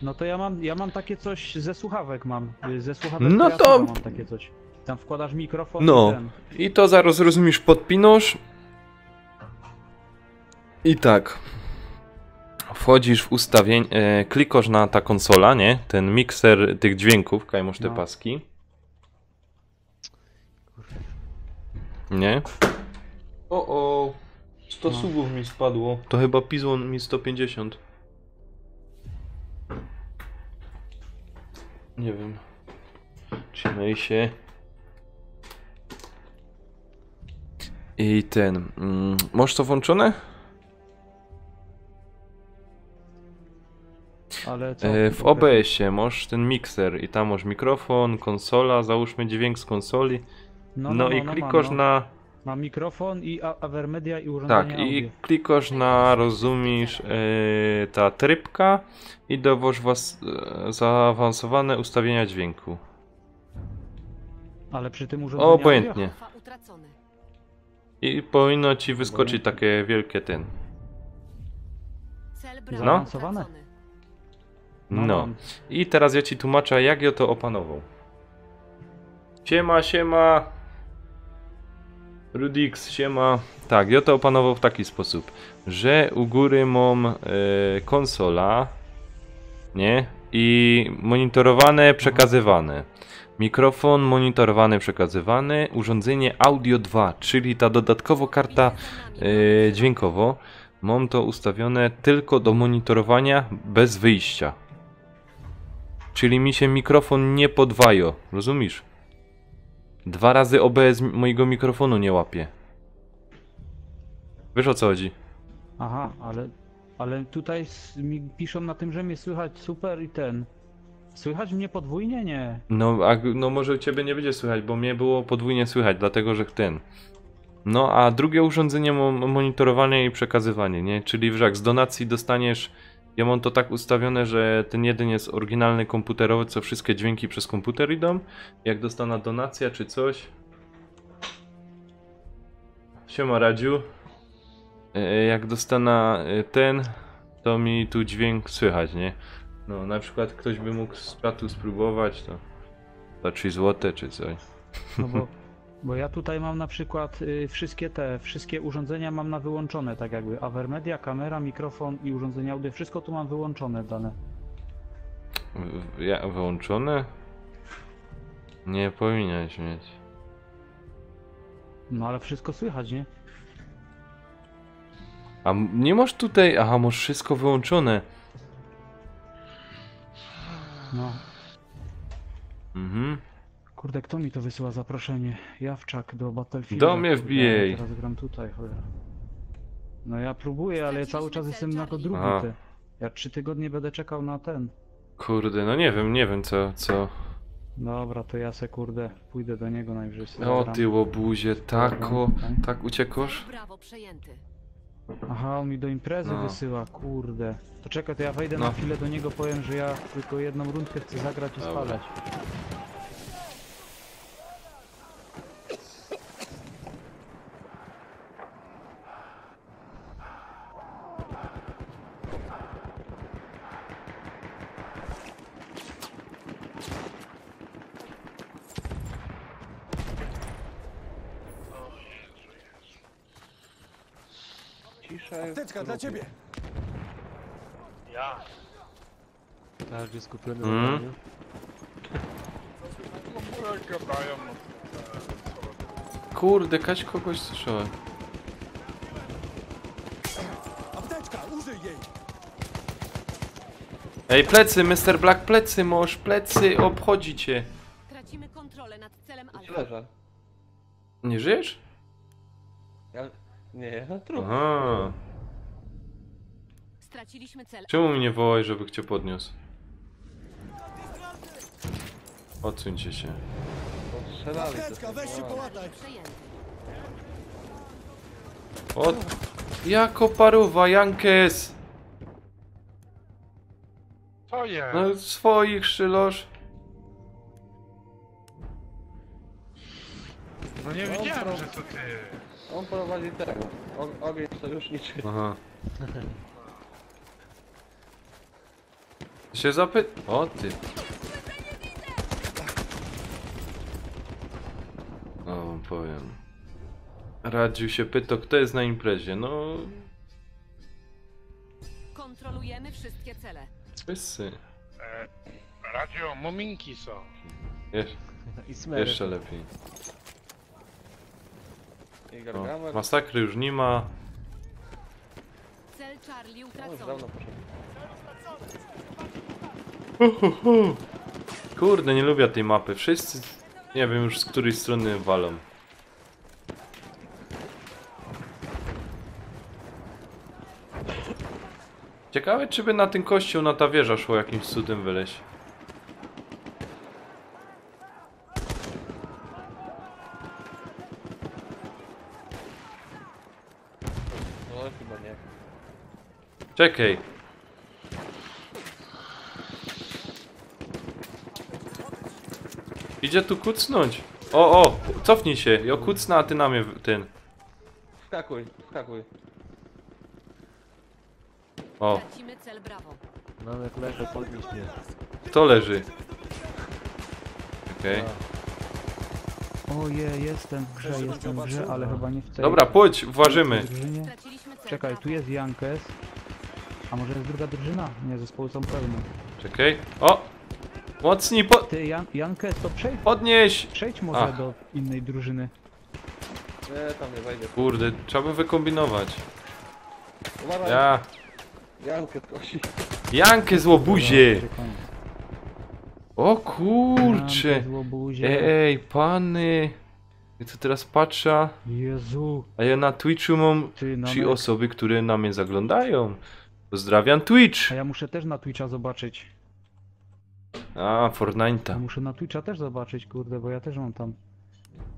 No to ja mam takie coś ze słuchawek mam. Ze słuchawek No Creativa to- mam takie coś. Tam wkładasz mikrofon No. i ten. I to zaraz rozumiesz, podpinasz. I tak. Wchodzisz w ustawienie, klikasz na ta konsola, nie? Ten mikser tych dźwięków, kaj masz te No. paski. Nie? O, 100 No. subów mi spadło. To chyba Pizon mi 150. Nie wiem. Trzymaj się. I ten... masz to włączone? Ale co? W OBS-ie masz ten mikser i tam masz mikrofon, konsola, załóżmy dźwięk z konsoli. No i klikasz mam, na... Mam mikrofon i Avermedia i urządzenie Tak, audio. i klikasz na, rozumiesz, ta trybka i dowoż zaawansowane ustawienia dźwięku. Ale przy tym urządzeniu Obojętnie. Alfa utracony. I powinno ci wyskoczyć takie wielkie ten. Cel Brawo Zaawansowane? utracony. No. mam. I teraz ja ci tłumaczę, jak ja to opanował. Siema. Rudix, siema. Tak, ja to opanował w taki sposób, że u góry mam konsola, nie? I monitorowane, przekazywane. Mikrofon monitorowany, przekazywany. Urządzenie Audio 2, czyli ta dodatkowa karta dźwiękowo. Mam to ustawione tylko do monitorowania bez wyjścia. Czyli mi się mikrofon nie podwaja, rozumiesz? 2 razy OBS mojego mikrofonu nie łapie. Wiesz o co chodzi? Aha, ale tutaj mi piszą na tym, że mnie słychać super i ten. Słychać mnie podwójnie? Nie. No może u ciebie nie będzie słychać, bo mnie było podwójnie słychać, dlatego że ten. No a drugie urządzenie monitorowanie i przekazywanie, nie? Czyli jak z donacji dostaniesz, ja mam to tak ustawione, że ten jeden jest oryginalny komputerowy, co wszystkie dźwięki przez komputer idą. Jak dostanę donacja czy coś. Siema Radziu. Jak dostanę ten, to mi tu dźwięk słychać, nie? No na przykład ktoś by mógł z czatu spróbować, to za 3 zł czy coś. No bo ja tutaj mam na przykład wszystkie urządzenia mam na wyłączone, tak jakby Avermedia, kamera, mikrofon i urządzenia audio, wszystko tu mam wyłączone dane. Wyłączone? Nie powinieneś mieć. No ale wszystko słychać, nie? A nie masz tutaj... Aha, masz wszystko wyłączone. No. Mhm. Kurde, kto mi to wysyła zaproszenie? Jawczak do Battlefielda. Do mnie kurde, wbijaj. ja teraz gram tutaj, cholera. No ja próbuję, ale ja cały czas jestem jako drugi Aha. te. Ja 3 tygodnie będę czekał na ten. Kurde, no nie wiem co... Dobra, to ja se kurde pójdę do niego najwyżej. sobie O zagram. ty łobuzie, tak uciekasz? Cel brawo przejęty. Aha, on mi do imprezy No. wysyła, kurde. To czekaj, to ja wejdę No. na chwilę do niego, powiem, że ja tylko jedną rundkę chcę zagrać i Dobra. spadać. Cisza jest. Apteczka dla ciebie! Ja. Każdy skupiony Mm. na graniu. Gadają. Kurde, Kaś kogoś słyszałem. Apteczka, użyj jej! Ej, plecy, Mr. Black, plecy, mąż, plecy, obchodzi cię. Tracimy kontrolę nad celem Ci Alfa. leżę. Nie żyjesz? Ja... Nie, ja trup. Aha. Straciliśmy cel. Czemu mnie nie wołaj, żeby cię podniósł? Odsuńcie się. Bo strzelali to Apteczka, weź się strzelali. połataj! Przejęty. O, jako paruwa, Jankes! Co jest? No swoich szylosz. No nie wiedziałem, że to ty. On prowadzi tego. Ogień sojuszniczy. Aha. Się O ty. O, wam powiem. Radził się pytał, kto jest na imprezie. No, Kontrolujemy wszystkie cele. wszyscy. Radio, muminki są. I smery. Jeszcze lepiej. I O, Gargamer. masakry już nie ma. Cel Charlie No już utracony. dawno poszedł. Kurde, nie lubię tej mapy. Wszyscy, nie wiem już z której strony walą. Ciekawe, czy by na ten kościół, na ta wieża szło jakimś cudem wyleźć. No chyba nie. Czekaj. Idzie tu kucnąć. O, cofnij się. Ja kucnę, a ty na mnie ten. Wskakuj, wskakuj. O, Tracimy cel brawo. Nanek leży, podnieś mnie. kto leży? Okej. Oje, jestem w grze, ale chyba nie w tej. Dobra, pójdź, włażymy. drużynie. Straciliśmy cel Czekaj, brawo. tu jest Jankes. A może jest druga drużyna? Nie, zespoły są pełne. Czekaj. O! Mocniej Ty, Jankes, to podnieś! przejdź może Ach. do innej drużyny. Nie, tam nie wejdzie. Kurde, trzeba by wykombinować. Uważaj, Ja. Jankę kosi. Jankę złobuzie! Dobra, koniec. O kurcze! Mam złobuzie. Ej, pany! Ja tu teraz patrzę, Jezu, a ja na Twitchu mam ty na 3 osoby, które na mnie zaglądają. Pozdrawiam Twitch! A ja muszę też na Twitcha zobaczyć. A, Ja Fortnite'a. muszę na Twitcha też zobaczyć, kurde, bo ja też mam tam.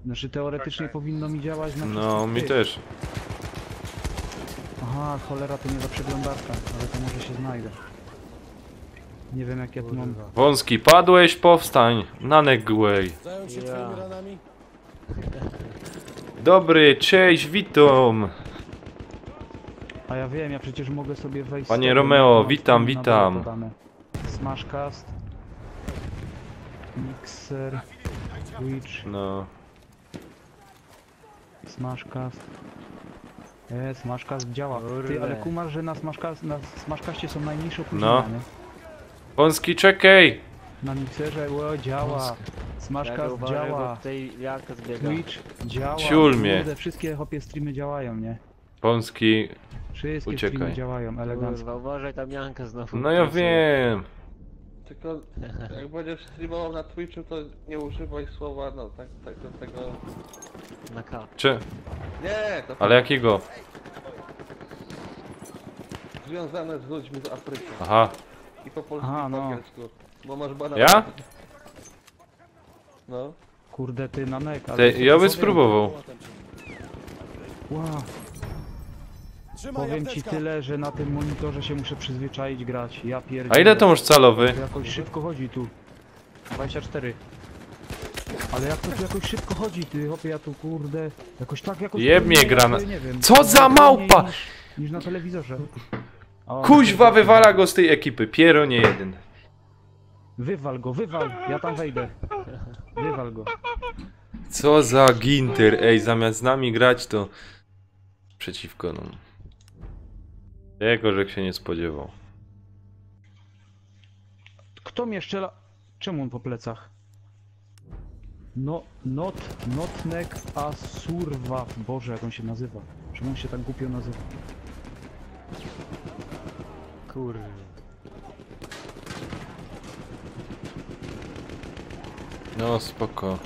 Znaczy teoretycznie powinno mi działać na No, wszystkich mi tych. też. Aha, cholera, to nie za przeglądarka, ale to może się znajdę. Nie wiem jak ja tu mam. Wąski, padłeś, powstań! Nanek Gway. Zająć się Ja. twoimi ranami? Dobry, cześć, witam! A ja wiem, ja przecież mogę sobie wejść z Panie tego, Romeo, mam witam, na dole witam. podane. Smashcast, Mixer, Twitch, No, Smashcast. Smashcast działa. Ty, ale kumasz, że na Smashcastie są najmniejsze opóźnienia, No. nie? Wąski, czekaj! Na Mixerze, działa. Smashcast działa. Tutaj Janka zbiega. Twitch działa. Ciul mnie. Kurde, wszystkie hopie streamy działają, nie? Wąski, Wszystkie Uciekaj. streamy działają, elegancko. Kurwa, uważaj tam Janka znowu. no ja wiem. Tylko jak będziesz streamował na Twitchu, to nie używaj słowa, no tak do tego... Na K. Czy, Nie, to ale jakiego? związane z ludźmi z Afryki. Aha, I po polsku Aha, i po no. angielsku. Bo masz bana. ja? No. Kurde, ty na nek, ale... Ty, co ja ty bym powiem? spróbował. Wow. Trzymaj Powiem ci apteczka. tyle, że na tym monitorze się muszę przyzwyczaić grać. Ja pierdzielę. A ile to masz calowy? To jakoś szybko chodzi tu. 24. Ale jak to tu jakoś szybko chodzi, ty hopie, ja tu kurde... Jakoś tak jakoś... Jeb mnie powinno, grana- nie wiem, Co za wolniej małpa! niż na telewizorze. O, Kuźwa, wywala go z tej ekipy, Piero nie jeden. Wywal go, wywal! Ja tam wejdę. Wywal go. Co za ginter, ej, zamiast z nami grać to... Przeciwko nam. Jego, że się nie spodziewał. Kto mnie strzela? Czemu on po plecach? No, Notnek Asurwaw. Boże, jak on się nazywa. Czemu on się tak głupio nazywa? Kurwa. No spoko.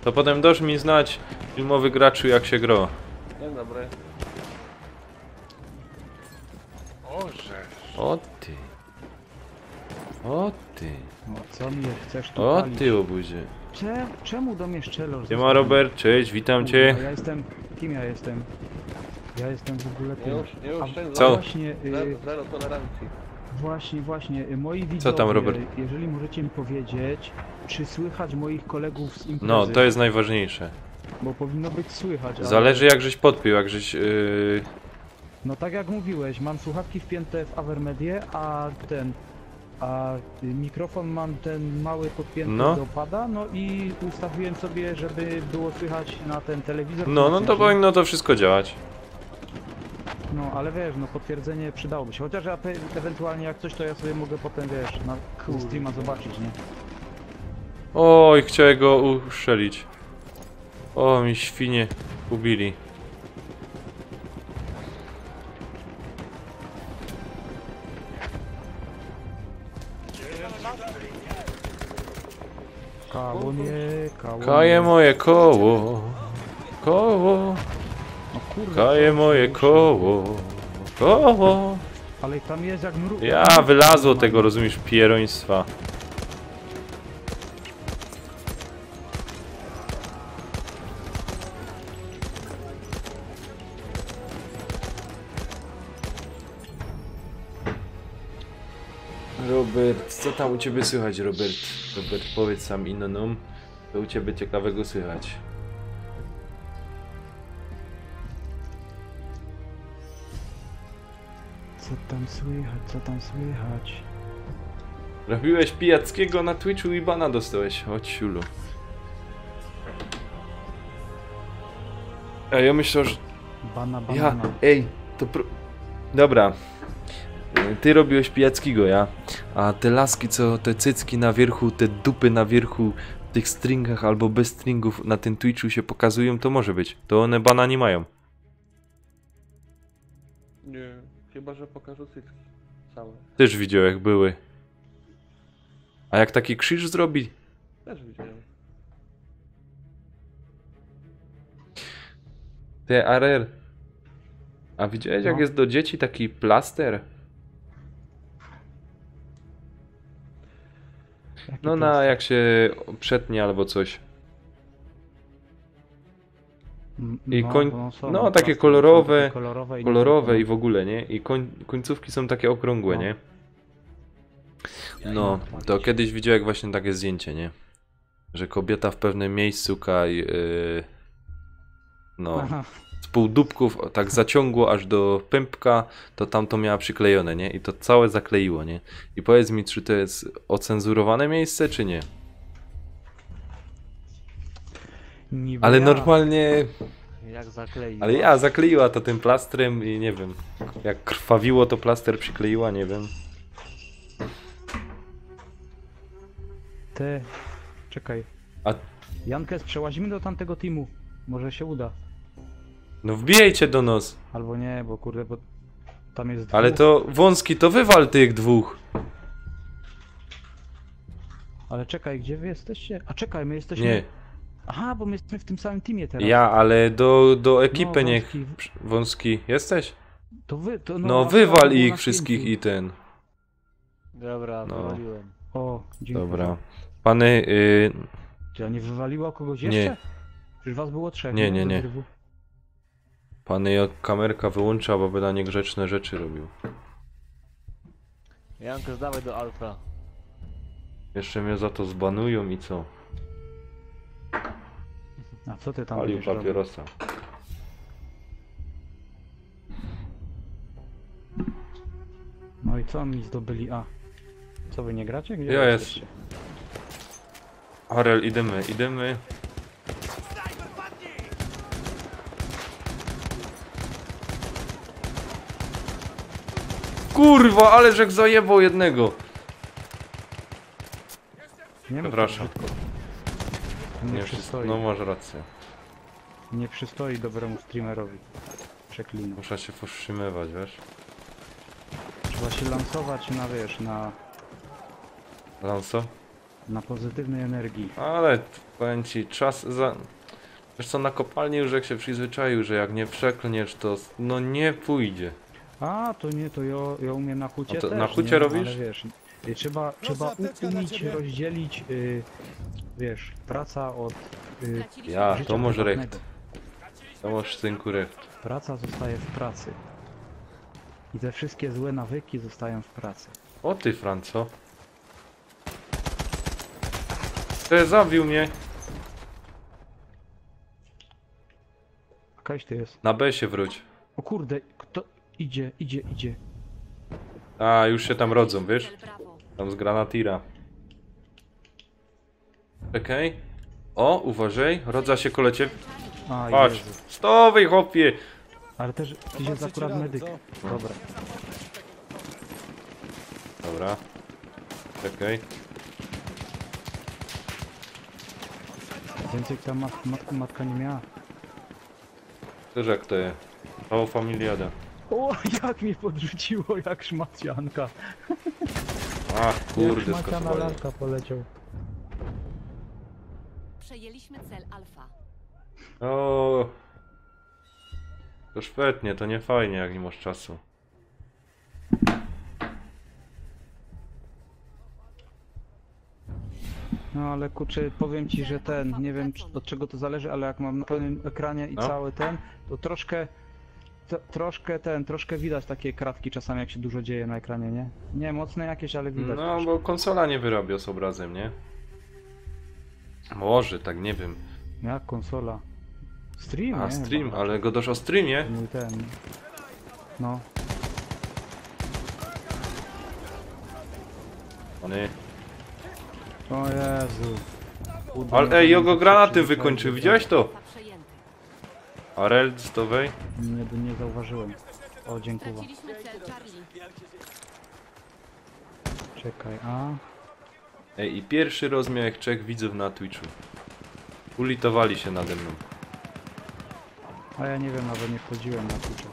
To potem dasz mi znać, filmowy graczu, jak się gro. Dzień dobry. Boże. O ty. O ty. No, co mnie chcesz tu O palić? ty, obuzie. Czemu do mnie strzelasz? Siema Robert, cześć, witam cię. Kurwa, ja jestem... Kim ja jestem? Ja jestem w ogóle tym... Nie A oszczędzaj. Co? Właśnie, Zero tolerancji. właśnie, moi widzowie, Co tam, Robert? jeżeli możecie mi powiedzieć, czy słychać moich kolegów z imprezy? No, to jest najważniejsze. Bo powinno być słychać, ale... Zależy jak żeś podpił, jak żeś... No tak jak mówiłeś, mam słuchawki wpięte w Avermedię, a mikrofon mam ten mały podpięty No. do pada, no i ustawiłem sobie, żeby było słychać na ten telewizor. No to wzmacniaczy. powinno to wszystko działać. No ale wiesz, no potwierdzenie przydałoby się, chociaż ja ewentualnie jak coś, to ja sobie mogę potem, wiesz, na streama zobaczyć, nie? Oj, chciałem go uszczelić. O, mi świnie ubili. Kaje moje koło. Koło. No kurde, Kaje co moje się koło. Koło. Ale tam jest jak mruk. Ja wylazło tego, rozumiesz, pieroństwa. Robert, co tam u ciebie słychać, Robert? Robert, powiedz sam innym, co u ciebie ciekawego słychać. Co tam słychać, co tam słychać? Robiłeś pijackiego na Twitchu i bana dostałeś, chodź siulu. A ja myślę, że... Banana. Ej, to Dobra. Ty robiłeś pijackiego, ja. A te laski, co te cycki na wierchu, te dupy na wierchu w tych stringach albo bez stringów na tym Twitchu się pokazują, to może być. To one bana nie mają. Nie. Chyba, że pokażę cycki. Całe. Też widział jak były. A jak taki krzyż zrobi? Też widziałem. Ty, Arer. A widziałeś jak No. jest do dzieci taki plaster? Jaki No na plaster? jak się przetnie albo coś. I są no, takie plastery, są kolorowe, takie kolorowe i kolorowe i niby- w ogóle, nie? I końcówki są takie okrągłe, No. nie? No, to kiedyś widziałem właśnie takie zdjęcie, nie? Że kobieta w pewnym miejscu no, Aha. z półdubków tak zaciągło aż do pępka, to tam to miała przyklejone, nie? I to całe zakleiło, nie? I powiedz mi, czy to jest ocenzurowane miejsce, czy nie? Niby Ale ja. normalnie... Jak zakleił. Ale ja zakleiła to tym plastrem i nie wiem, jak krwawiło to plaster przykleiła, nie wiem. Ty, czekaj. A- Jankes, przełazimy do tamtego teamu. Może się uda. No wbijajcie do nos. Albo nie, bo kurde, bo tam jest Ale dwóch. to wąski, to wywal tych dwóch. Ale czekaj, gdzie wy jesteście? A czekaj, my jesteśmy... Nie, Aha, bo my jesteśmy w tym samym teamie teraz. ja, ale do ekipy No, niech... wąski. Wąski, jesteś? To wy, to No a wywal to było ich na wszystkich zdjęciu. i ten. Dobra, No. wywaliłem. O, dziękuję. Dobra. Pany, Czy ja nie wywaliła kogoś Nie. jeszcze? Przecież was było trzech. Nie, no, nie, ze nie. zrywu. pany jak kamerka wyłącza, bo by na niegrzeczne rzeczy robił. Jankę, zdawaj do Alfa. Jeszcze mnie za to zbanują i co? A co ty tam Palił będziesz robił? papierosa. No i co oni zdobyli? A. Co wy nie gracie? Gdzie Ja wy jest. jesteście? Arel, idziemy. Kurwa, ale żech zajebał jednego. Nie mów Przepraszam. tak brzydko. Nie, Nie, przystoi. no masz rację. Nie przystoi dobremu streamerowi. Przeklinam. Muszę się powstrzymywać, wiesz? Trzeba się lansować na, wiesz, Lanso? na pozytywnej energii. Ale powiem ci, czas za... Wiesz co, na kopalni już jak się przyzwyczaił, że jak nie przeklniesz, to no nie pójdzie. A, to nie, to ja umiem na hucie A to też, na hucie nie? robisz? Ale wiesz, trzeba apteczkę dla umieć ciebie. rozdzielić, wiesz, praca od Straciliśmy Ja, życia to może prywatnego. recht. To masz synku recht. Praca zostaje w pracy. I te wszystkie złe nawyki zostają w pracy. O ty, Franco. Ty zabił mnie. Jakaś to jest. Na B się wróć. O kurde, kto idzie. A, już się tam rodzą, wiesz? Cel Bravo. Tam z granatira. Czekaj. O, uważaj, rodza się kolecie. A, Patrz, Jezu. stowej chłopie. Ale też ty jest Patrzę ci akurat rady, medyk. co? Dobra. Dobra. Czekaj. Więcej ta matka nie miała. Też jak to jest? Całą familiadę. O, jak mnie podrzuciło, jak szmacianka. Ach, Jak kurde, szmaciana skasowali. lalka poleciał. Przejęliśmy cel Alfa. O. To szpetnie, to nie fajnie, jak nie masz czasu. No ale kurczę, powiem ci, że nie wiem od czego to zależy, ale jak mam na pełnym ekranie i No. cały ten, to troszkę widać takie kratki czasami jak się dużo dzieje na ekranie, nie? Nie mocne jakieś, ale widać. No, troszkę. bo konsola nie wyrabia z obrazem, nie? Może, tak nie wiem. Jak konsola? Stream, A, nie? stream, Chyba. ale godasz o streamie? Mój ten. No. Ony. O Jezu. Kurde, Ale no ej, to jego nie granaty przyzwyczaiłem wykończył, się. widziałeś to? Alfa przejęty. Arel, stowej. Nie zauważyłem. O, dziękuję. Straciliśmy cel Charlie. Czekaj, a? Ej, i pierwszy rozmiar jak 3 widzów na Twitchu. Ulitowali się nade mną. A ja nie wiem, nawet nie wchodziłem na Twitcha.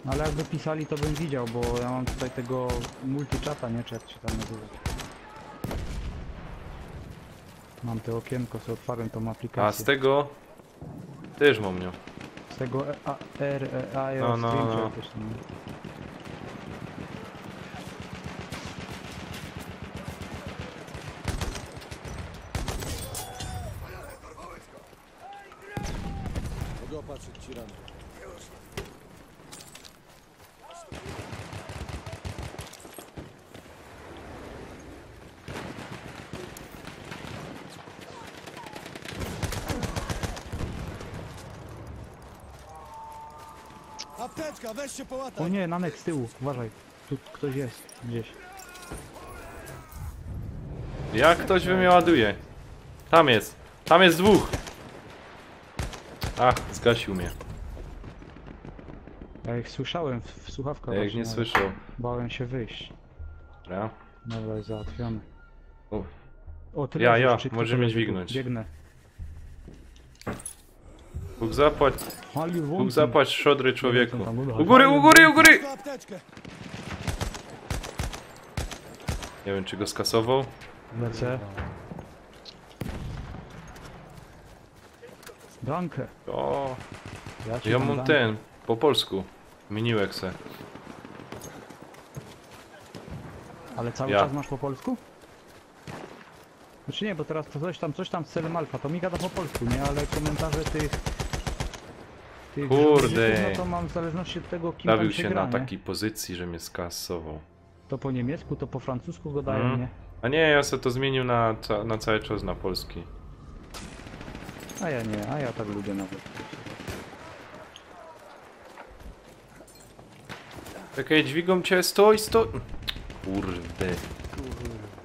No ale jakby pisali, to bym widział, bo ja mam tutaj tego multichata, nie? Czy jak się tam nazywa. Mam to okienko, sobie otwarłem tą A aplikację. z tego... Też mam nią. Z tego No, no, Stream czy no. jakoś tam. Mogę opatrzyć ci rany. Apteczka, weź się połataj. O nie, Nanek z tyłu, uważaj. Tu ktoś jest, gdzieś. Jak ktoś we mnie ładuje? Tam jest. Tam jest dwóch. Ach, zgasił mnie. Ja ich słyszałem w słuchawkach. Ja ich właśnie, nie ale słyszał. Bałem się wyjść. Dobra. Dobra, jest załatwiony. O. O, ty Ja, leżysz, ja, czy kto możemy tu leży tu? dźwignąć. Biegnę. Bóg zapłać. Palił Bóg włącznik. zapłać szodry człowieku. Nie wiem, co tam było. U góry, u góry, u góry! Tylko apteczkę. Nie wiem, czy go skasował. Lecę. Dankę. O, ci ja dam mam dankę. ten, po polsku. Miniłek se. Ale cały Ja. czas masz po polsku? Znaczy nie, bo teraz to coś tam z celem alfa, to mi gada po polsku, nie? Ale komentarze tych Kurde. żołnierzyków, no to mam w zależności od tego, kim Stawił tam się się gra, na nie? takiej pozycji, że mnie skasował. To po niemiecku, to po francusku go dają, Mhm. nie? A nie, ja se to zmienił na cały czas na polski. A ja nie, a ja tak lubię nawet. Czekaj, dźwigą cię, stoj, stoj! Kurde.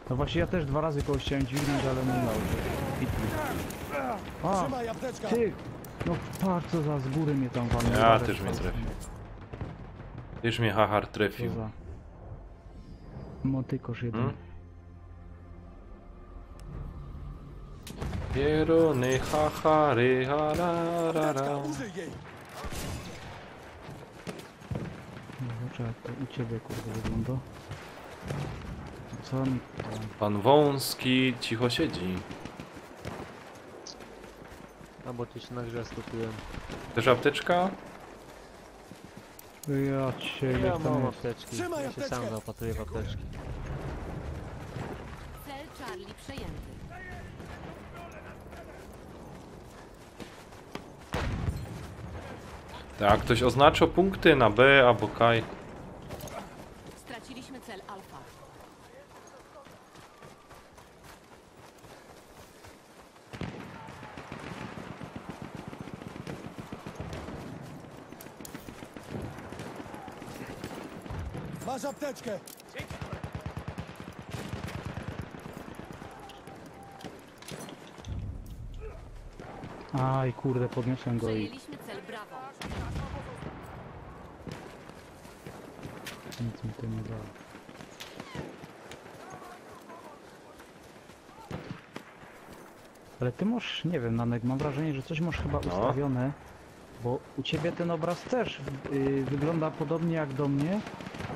No właśnie ja też 2 razy kogoś chciałem dźwignąć, ale nie udało się. A, Trzymaj apteczka. ty! No patrz co za z góry mnie tam walnął. Ja Uważaj, też mnie palcem. trafił. Już mnie hachar Co trafił. za... Motykosz jeden. Hmm? Pierony, hachary, hararara. Użyj jej. Zobaczę jak to u ciebie kurde wygląda. Co mi tam? Pan Wąski cicho siedzi. A bo tu się na grze skupiłem. Też apteczka? Ja cię, Ja jak mam tam jest? apteczki. Trzymaj Ja się apteczkę. sam zaopatruję w apteczki. Cel Charlie przejęty. Tak, ktoś oznaczył punkty na B albo Kaj. Straciliśmy cel Alfa. Masz apteczkę. Aj kurde, podniosłem go i... Przejęliśmy cel Bravo. Nic mi to nie dało. Ale ty masz, nie wiem, Nanek, mam wrażenie, że coś masz chyba No. ustawione, bo u ciebie ten obraz też wygląda podobnie jak do mnie,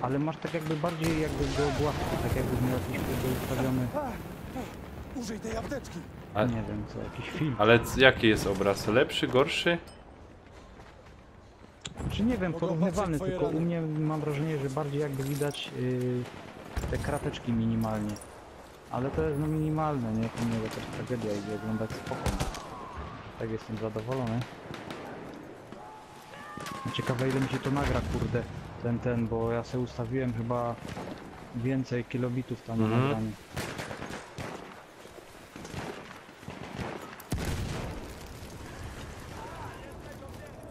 ale masz tak jakby bardziej jakby go gładki, tak jakbyś miał jakiś kurde ustawiony, Użyj tej apteczki. A- nie wiem co, jakiś film. Ale jaki jest obraz? Lepszy, gorszy? Czy nie wiem, Mogą porównywalny, patrzeć tylko twoje u mnie mam wrażenie, że bardziej jakby widać te krateczki minimalnie. Ale to jest no minimalne, nie? To nie jakaś tragedia i wyglądać spokojnie. Tak jestem zadowolony. Ciekawe ile mi się to nagra, kurde, ten, bo ja sobie ustawiłem chyba więcej kilobitów tam na Mhm. nagranie.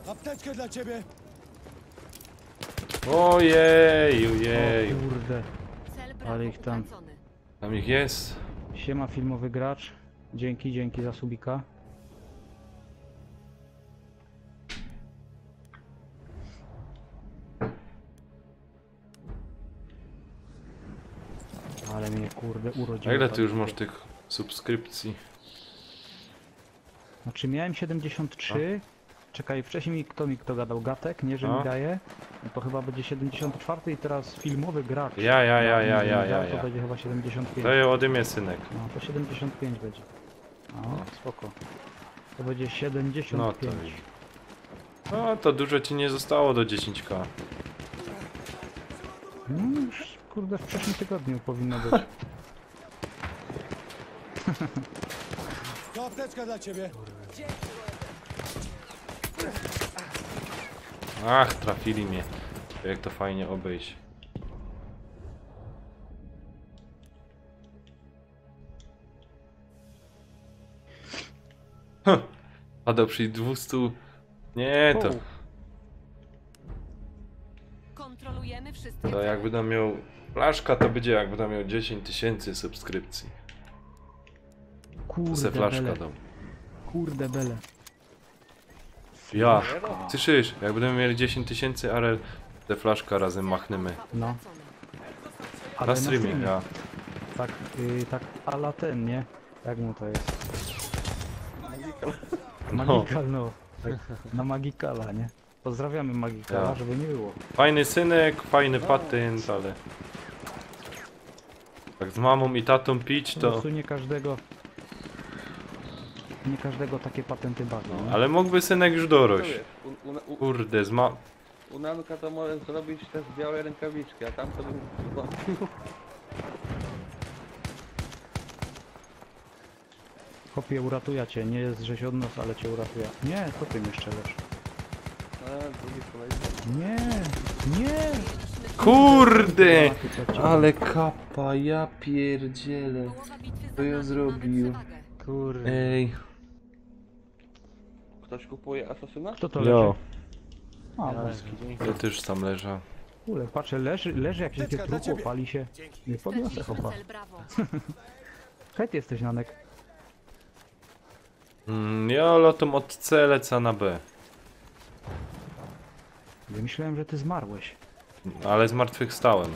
Apteczkę dla ciebie. Ojej, O ojej. kurde, Cel Bravo Ale ich tam- utracony. Tam ich jest. siema filmowy gracz. Dzięki za subika. Ale mnie kurde A urodziło. ile tak. ty już masz tych subskrypcji? Znaczy miałem 73. Czekaj, wcześniej mi kto gadał? Gatek, nie że No. mi daje. No to chyba będzie 74 i teraz filmowy gracz. Ja. To będzie chyba 75. To je ode mnie, synek. No to 75 będzie. A, spoko. To będzie 75. No to i- No to dużo ci nie zostało do 10k. No już, kurde, w przyszłym tygodniu powinno być. To apteczka dla ciebie. Ach, trafili mnie. Jak to fajnie obejść. Padał przy 200. Nie, to, Kontrolujemy wszystkie to jak będę miał flaszka, to będzie jak będę miał 10 000 subskrypcji. To Kurde se flaszka bele. dał. Kurde bele. Ja, słyszysz? Jak będziemy mieli 10 000, ale te flaszka razem machnemy. No. Ale Na streamie, streamie. ja. Tak, tak ala ten, nie? Jak mu to jest? Magikal, no. Tak, na Magikala, nie? Pozdrawiamy Magikala, Ja. żeby nie było. Fajny synek, fajny patent, ale... Jak z mamą i tatą pić, Po to... prostu nie każdego... Nie każdego takie patenty bawią. nie? Ale mógłby synek już To dorość. wiesz, Kurde, u Nanka to może zrobić też białe rękawiczki, a tam to bym zwątpił. Chłopie, uratuje cię. Nie jest żeś od nas, ale cię uratuje. Nie, co ty mnie szczelasz? A, drugi kolejny. Nie! Nie! Kurde! Co cię- Ale kapa, ja pierdzielę. Połowa bitwy za To ja nami, mamy zrobił. przewagę. Kurde. Ej. Ktoś kupuje asasyna? Kto to leży? Jo, A, Ja, boski. ja też tam leżę. Kule, patrzę, leży jakieś Teczka dla trupło, ciebie. pali się. Nie podniosę Straciliśmy chopa. cel Brawo. Hej, ty jesteś, Nanek. Ja lotom od C lecę na B. Ja myślałem, że ty zmarłeś. Ale zmartwychwstałem.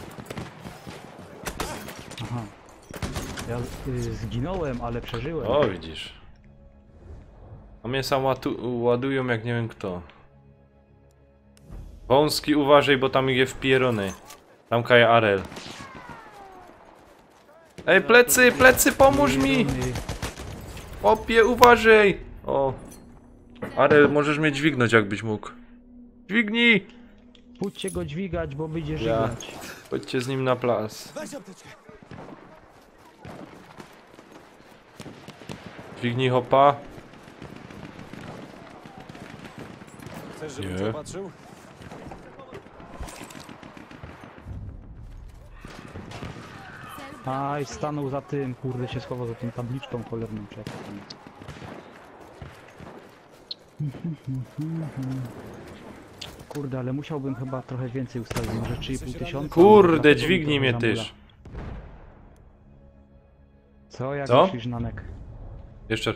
Aha. Ja zginąłem, ale przeżyłem. O, widzisz. A mnie sam ładują jak nie wiem kto. Wąski uważaj, bo tam je wpierony. Tam kaja Arel. Ej, plecy, plecy, pomóż mi! Opie, uważaj! O. Arel, możesz mnie dźwignąć jakbyś mógł. Dźwignij! Pójdźcie go dźwigać, bo będzie Ja. żygać. Chodźcie z nim na plac. Weź apteczkę. Dźwignij hopa. Chcesz, żebym Nie. cię opatrzył? Cel Aj, stanął za tym, kurde, się schował za tą tabliczką cholerną, czy jak to tam. Kurde, ale musiałbym chyba trochę więcej ustawić, może 3,5 tysiąca. Kurde, Dlatego dźwignij mi mnie trochę zamula. tyż. Co, jak Co? myślisz, Nanek? Jeszcze.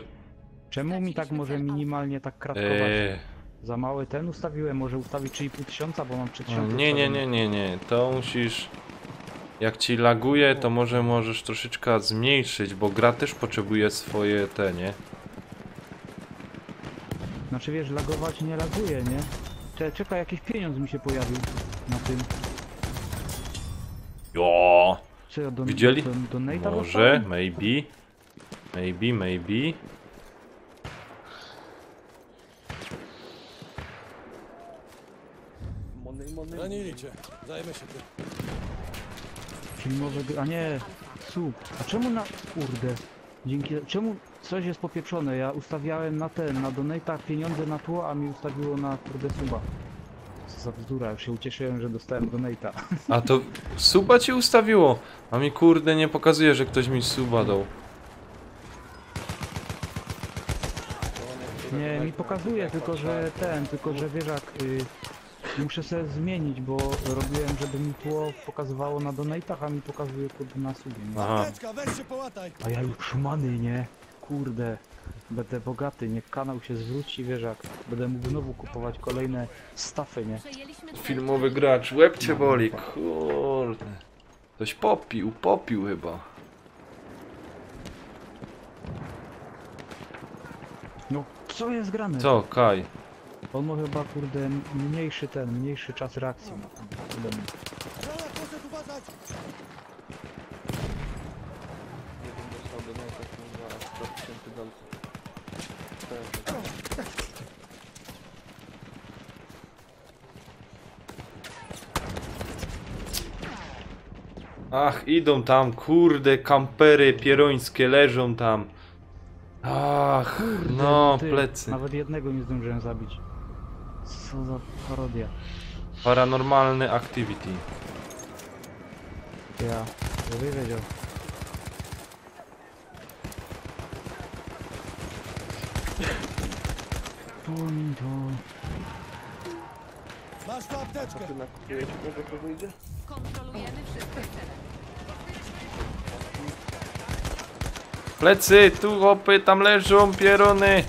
Czemu mi tak może minimalnie tak kratkować? Za mały ten ustawiłem, może ustawić 3,5 tysiąca, bo mam 3000. Nie, nie, nie, nie, nie. To musisz... Jak ci laguje, to może możesz troszeczkę zmniejszyć, bo gra też potrzebuje swoje te, nie? Znaczy wiesz, lagować nie laguje, nie? Czekaj, jakiś pieniądz mi się pojawił na tym. Jo! Co ja do, Widzieli? do Nate'a Może, dostałem? maybe. Maybe, maybe. Mony. Ranili cię. Zajmę się tym. Filmowe gry, a nie, sub. A czemu na, kurde, dzięki, czemu coś jest popieprzone? Ja ustawiałem na ten, na Donate'a pieniądze na tło, a mi ustawiło na kurde suba. Co za bzdura, już się ucieszyłem, że dostałem Donate'a. A to suba ci ustawiło. A mi kurde nie pokazuje, że ktoś mi suba dał. Nie, mi pokazuje, tylko że wiesz jak, muszę sobie zmienić, bo robiłem, żeby mi tło pokazywało na Donate'ach, a mi pokazuje kurde na subie, nie? Aha. Apteczka, weź się połataj. A ja już szmany, nie? Kurde, będę bogaty, niech kanał się zwróci, wiesz jak, będę mógł znowu kupować kolejne stafy, nie? Przejęliśmy cel Filmowy gracz, łeb cię boli, kurde. Ktoś popił chyba. No, co jest grane? Co, Kaj? On ma chyba, kurde, mniejszy czas reakcji na ten. ode mnie. Granat, poszedł uważać. Ordynajka są za 100 000 dolców. Ach, idą tam, kurde, kampery pierońskie leżą tam. Ach, no, Ty, plecy. Nawet jednego nie zdążyłem zabić. Co za parodia. Paranormalny activity. Ja, żeby wiedział. To. Masz tu A apteczkę. ty nakupujesz kogo to wyjdzie? Kontrolujemy wszystkie cele. Plecy, tu hopy, tam leżą pierony.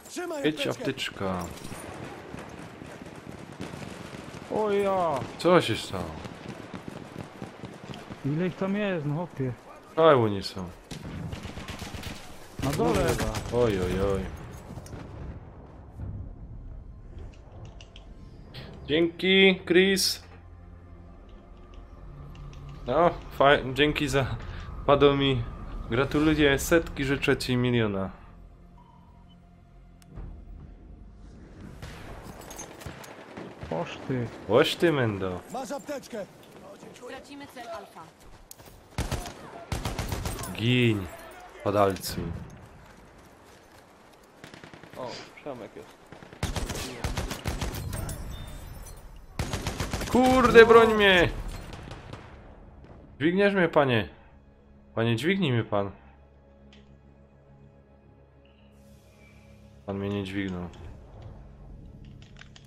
Trzymaj Jedź apteczkę. apteczka. O ja! Co się stało? Ile ich tam jest, no hopie. Oj, oni są. Na dole. Oj, oj, oj. Dzięki, Chris. No, dzięki za... Padło mi... Gratuluję setki, życzę ci miliona. Poszty. Łoś ty, Mendo. Masz apteczkę. Tracimy cel alfa. Giń, padalcu. O, Przemek jest. Kurde, broń mnie! Dźwigniesz mnie, panie? Panie, dźwignij mnie pan. Pan mnie nie dźwignął.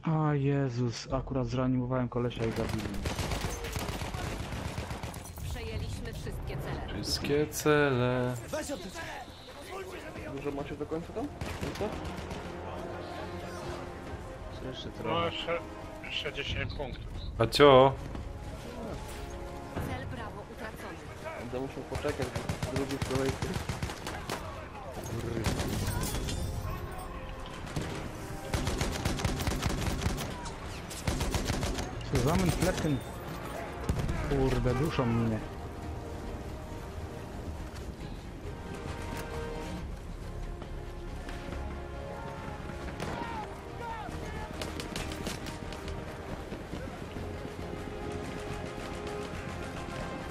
A Jezus, akurat zreanimowałem kolesia i zabili. Przejęliśmy wszystkie cele. Wszystkie cele. Weź apteczkę. Dużo macie do końca tam? Końca? Jeszcze No, trochę. jeszcze 10 punktów. A cio? Cel brawo utracony. Będę musiał poczekać, bo drugi w kolejce. Zusammenflecken. Kurde, duszą mnie.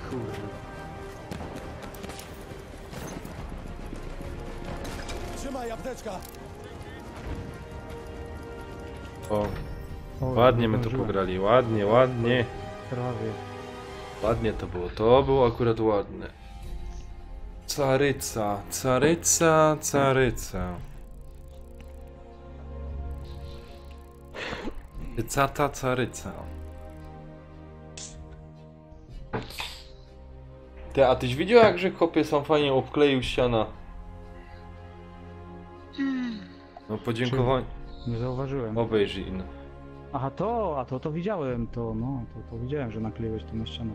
Kurde. Trzymaj apteczka. O, O, ładnie my to zdążyłem. pograli. Ładnie, ładnie. Prawie. Ładnie to było. To było akurat ładne. Caryca, caryca, caryca. Cycata, caryca. Ty, a tyś widział, jak że chłopie sam fajnie obkleił ściana? No podziękowanie. Nie zauważyłem. Obejrzyj. No. Aha, to widziałem, to widziałem, że nakleiłeś to na ścianę.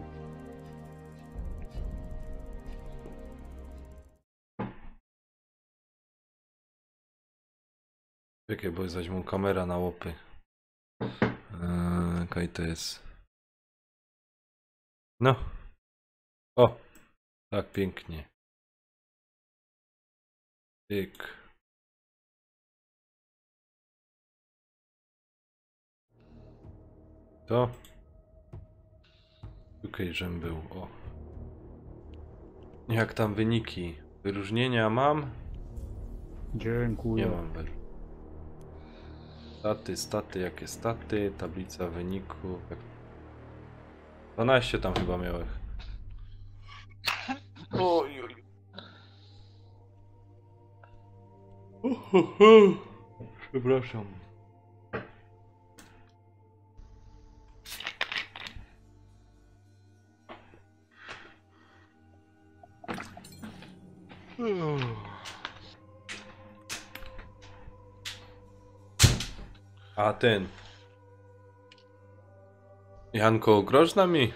Czekaj, bo zaś kamera na łopy. Jaka to jest? No. O! Tak pięknie. Tyk. To. Tutaj, żem był. O. Jak tam wyniki? Wyróżnienia mam? Dziękuję. Nie mam staty, jakie staty, tablica wyników. 12 tam chyba miałeś. Oj, oj. Przepraszam. A ten. Janko, groź z nami?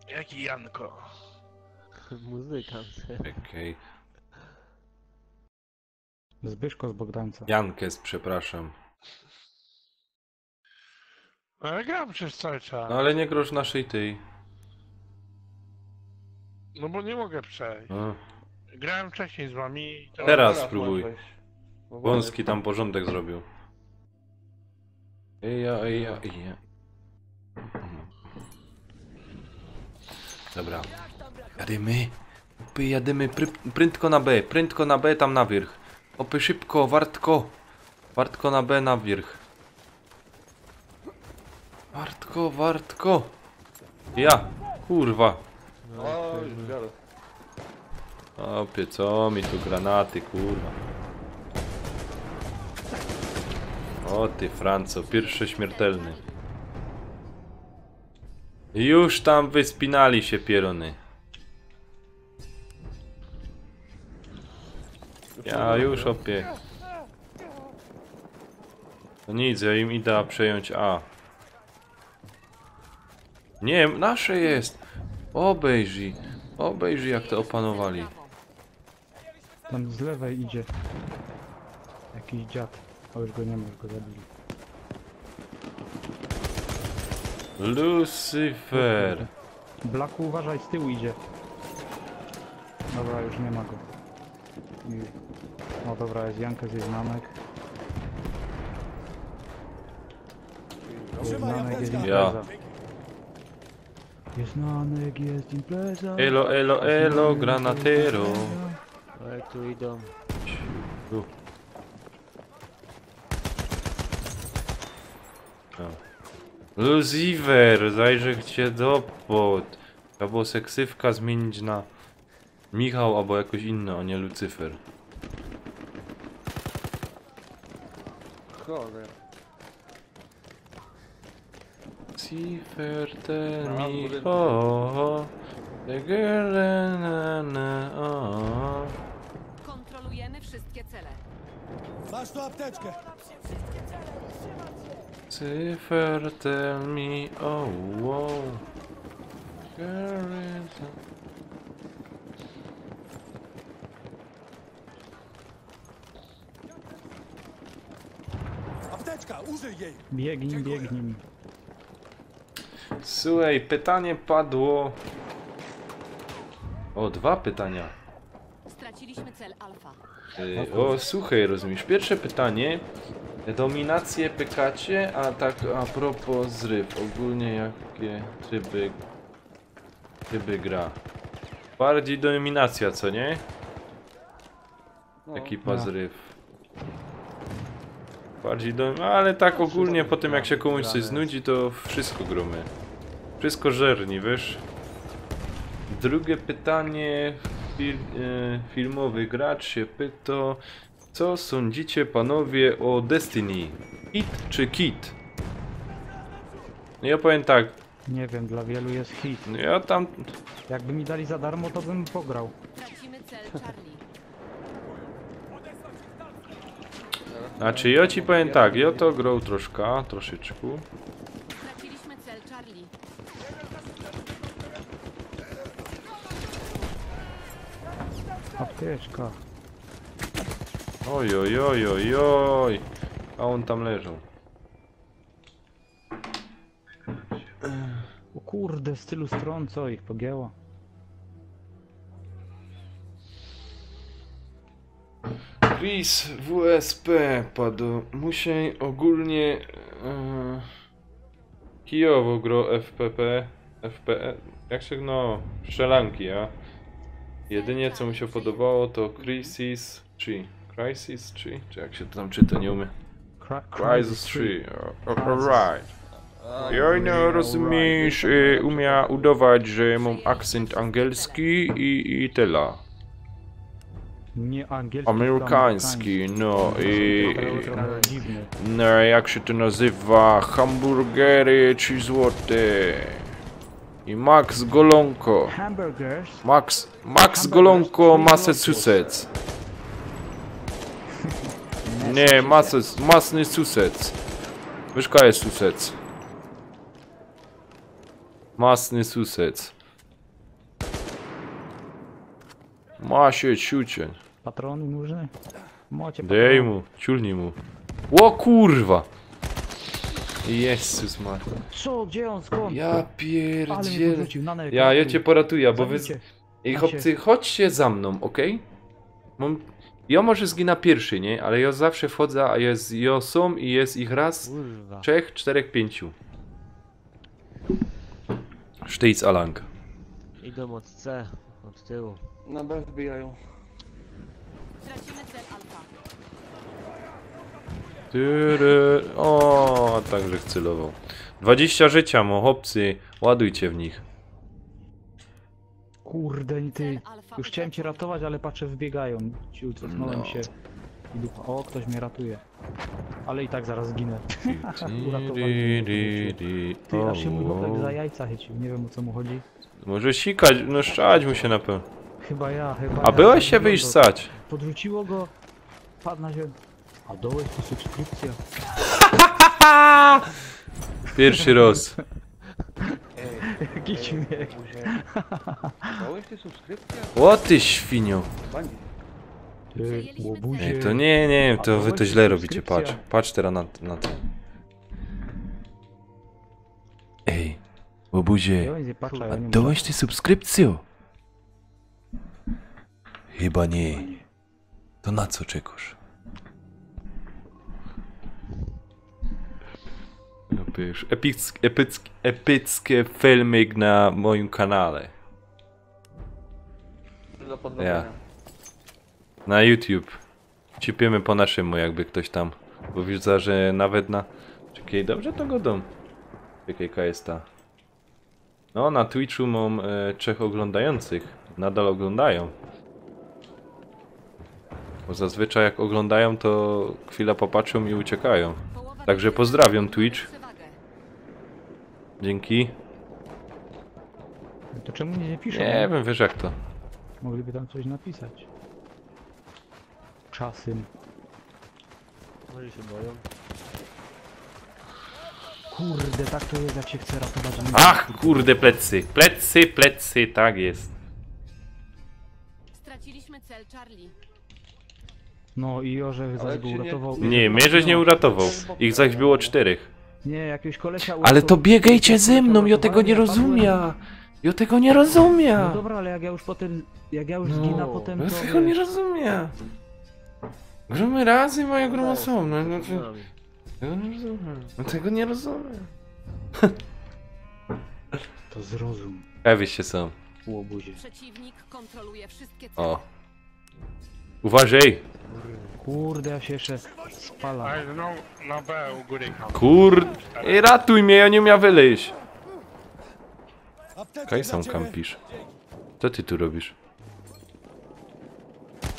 Jaki Janko? Muzykant. Okej. Zbyszko z Bogdańca. Jankes, przepraszam. Ale gram przez cały czas. No ale nie groź naszej tej. No bo nie mogę przejść. A. Grałem wcześniej z wami i Teraz możesz spróbuj. wejść. No Wąski tam porządek zrobił. Eja. Dobra. Jadymy. Opy, jadymy. Prędko na B, tam na wierzch. Opy, szybko, wartko. Wartko na B, na wierzch. Wartko. Ja, kurwa. Oj, biorę. Opie, co mi tu granaty, kurwa. O ty, Franco, pierwszy śmiertelny. Już tam wyspinali się pierony. Ja już opie. No nic, ja im idę przejąć A. Nie, nasze jest. Obejrzyj jak to opanowali. Tam z lewej idzie. Jakiś dziad. A już go nie ma, już go zabili. Lucifer. Blaku, uważaj, z tyłu idzie. Dobra, już nie ma go. No dobra, jest Jankę z Znanek. Jest Znanek, jest impreza. Jest Znanek, jest impreza. Elo, granatero. Ale tu idą. Tu. Lucifer, zajrzę cię do pod. Trzeba było seksywka zmienić na Michał albo jakoś inne, a nie Lucyfer. Cholera. Lucifer, tell A, me, budynki. oh, the girl, na, oh. Kontrolujemy wszystkie cele. Masz tu apteczkę. Lucifer, tell me, oh, wow. Girl is a... Apteczka, użyj jej. Biegnij. Słuchaj, pytanie padło. O, 2 pytania. Straciliśmy cel alfa. Słuchaj, rozumiesz, pierwsze pytanie. Dominację pykacie, a tak a propos zryw. Ogólnie jakie tryby gra? Bardziej dominacja, co nie? No. Ekipa No. zryw. Bardziej ale tak ogólnie po tym jak się komuś coś znudzi, to wszystko gromy. Wszystko żerni, wiesz? Drugie pytanie. Filmowy gracz się pyta, co sądzicie panowie o Destiny? Hit czy kit? No ja powiem tak, Nie wiem, dla wielu jest hit. no ja tam... Jakby mi dali za darmo, to bym pograł. Tracimy cel Charlie. Znaczy ja ci powiem tak, ja to grał troszeczkę. Straciliśmy cel Charlie. Apteczka. Oj. A on tam leżał. O kurde, w stylu stron, co ich pogięło? Chris WSP padł. Musiej ogólnie kijowo gro FPP. Jak się strzelanki, a? Jedynie co mu się podobało to Crisis 3. Czy jak się to tam czyta, nie umiem. Crisis 3. Alright. Ja nie rozumiesz, umia udawać, że mam akcent angielski i tyle. Nie angielski, Amerykański, no i... Trochę dziwny. No jak się to nazywa? Hamburgery 3 złote. I Max Golonko. Hamburgers. Max Golonko Massachusetts. Nie, Massachusetts. Wiesz, jaka jest Sussex? Massachusetts. Ma się ciucie. Patrony нужны? Mocie Dej mu, ciulnij mu. O kurwa! Jezus Maria. Co? Gdzie on? Skąd? Ja Ale mnie pierdzielę. podrzucił, Nanek, Ja ratuj. cię poratuję, bo wy... Zabijcie. Ej, Macie. chłopcy, chodźcie za mną, okej? Ja może zginę pierwszy, nie? Ale ja zawsze wchodzę, a jest jo są i jest ich raz, Kurwa. 3, 4, 5. Sztyc Alang. Idą od C, od tyłu. Na B wbijają. Tracimy cel Alfa. O, także celował. 20 życia, mo chłopcy, ładujcie w nich. Kurde, ty. Cel Alfa Już chciałem cię utracony. ratować, ale patrzę, wbiegają. Ci cofnąłem No. się. I dupa. O, ktoś mnie ratuje. Ale i tak zaraz zginę. Uratowali mnie. Ty, aż się mój chłopak za jajca chycił. Nie wiem, o co mu chodzi. Może sikać, no szczać mu się na pewno. Chyba ja. A byłeś się wyjść sać? Podrzuciło go. Padł na ziemię. A dołeś to subskrypcja. Pierwszy raz. Jaki śmiech. Dałeś ty subskrypcję? O ty świnio. Bandit. Ty, Przejęliśmy łobuzie. Ej, to nie, A to wy to dałeś źle robicie, subskrypcja. patrz teraz na to. Ej, łobuzie, Ja nie patrzę, ja a nie dałeś ty subskrypcję? Chyba nie. To na co czekasz? No wiesz, epickie filmy na moim kanale. Do podrobienia. Na YouTube. Cipiemy po naszemu, jakby ktoś tam. Bo widzę, że nawet na... Czekaj, dobrze to godą. Czekaj, jaka jest ta... No, na Twitchu mam 3 oglądających. Nadal oglądają. Bo zazwyczaj jak oglądają, to chwilę popatrzą i uciekają. Połowa Także drużyny pozdrawiam, ma Twitch. przewagę. Dzięki. To czemu nie piszą? Nie wiem, wiesz jak to. Mogliby tam coś napisać. Czasem. Może się boją. Kurde, tak to jest, jak się chce ratować. a nie- Ach, kurde, plecy. Plecy, tak jest. Straciliśmy cel Charlie. No i Orzech zaś Ale go czy nie- uratował. Nie, mnie żeś nie uratował. Ich zaś było 4. Nie, jakiegoś kolesia Ale uratował. to biegajcie ze mną, ja tego nie Uratowałem, rozumiem. Ja tego nie No rozumiem. dobra, ale jak ja już potem, jak ja już zginę potem, Ja to tego nie wiesz, rozumiem. Gramy razem, moja groma są. No, no, Z nami. tego nie rozumiem. No tego nie rozumiem. to zrozum. Ewyście są. Łobuzie. Przeciwnik kontroluje wszystkie cele. O. Uważaj. Kurde, ja się jeszcze spalam. Ale no, na B u góry tam. Ej, ratuj mnie, ja nie umiem wyleźć. Apteczkę Kaj dla sam ciebie. kampisz. Co ty tu robisz?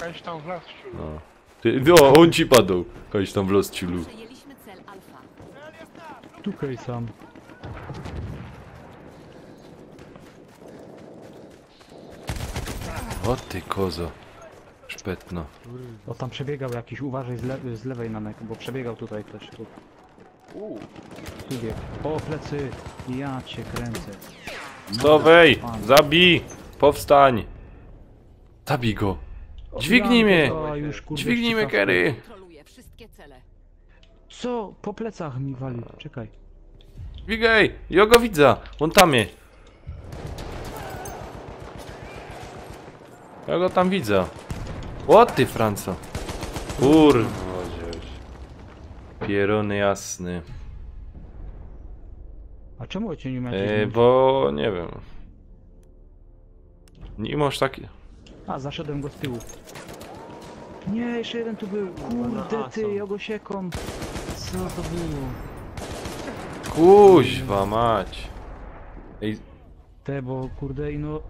Weź tam w las. No. Ty, o, on ci padł. Koś tam w los ciulu. Przejęliśmy cel Alfa. Tukaj sam. O ty kozo. Szpetno. O, tam przebiegał jakiś, uważaj z lewej na nek, bo przebiegał tutaj ktoś. Tu. Tu biegł. O, plecy. Ja cię kręcę. Stowej! Pan. Zabij! Powstań! Zabij go! Dźwignij mnie! O, już, kurde, Dźwignij mnie, ściska. Kerry! Kontroluje wszystkie cele. Co? Po plecach mi wali. Czekaj. Dźwigaj! Ja go widzę! On tam jest! Ja go tam widzę. O ty, Franco! Kurwa, pierony jasny. A czemu cię nie macie? Bo nie wiem. Nie masz taki. A, zaszedłem go z tyłu. Nie, jeszcze jeden tu był. Kurde, ty, ja go siekom. Co to było? Kuźwa mać. Ej, Te, bo kurde, i no...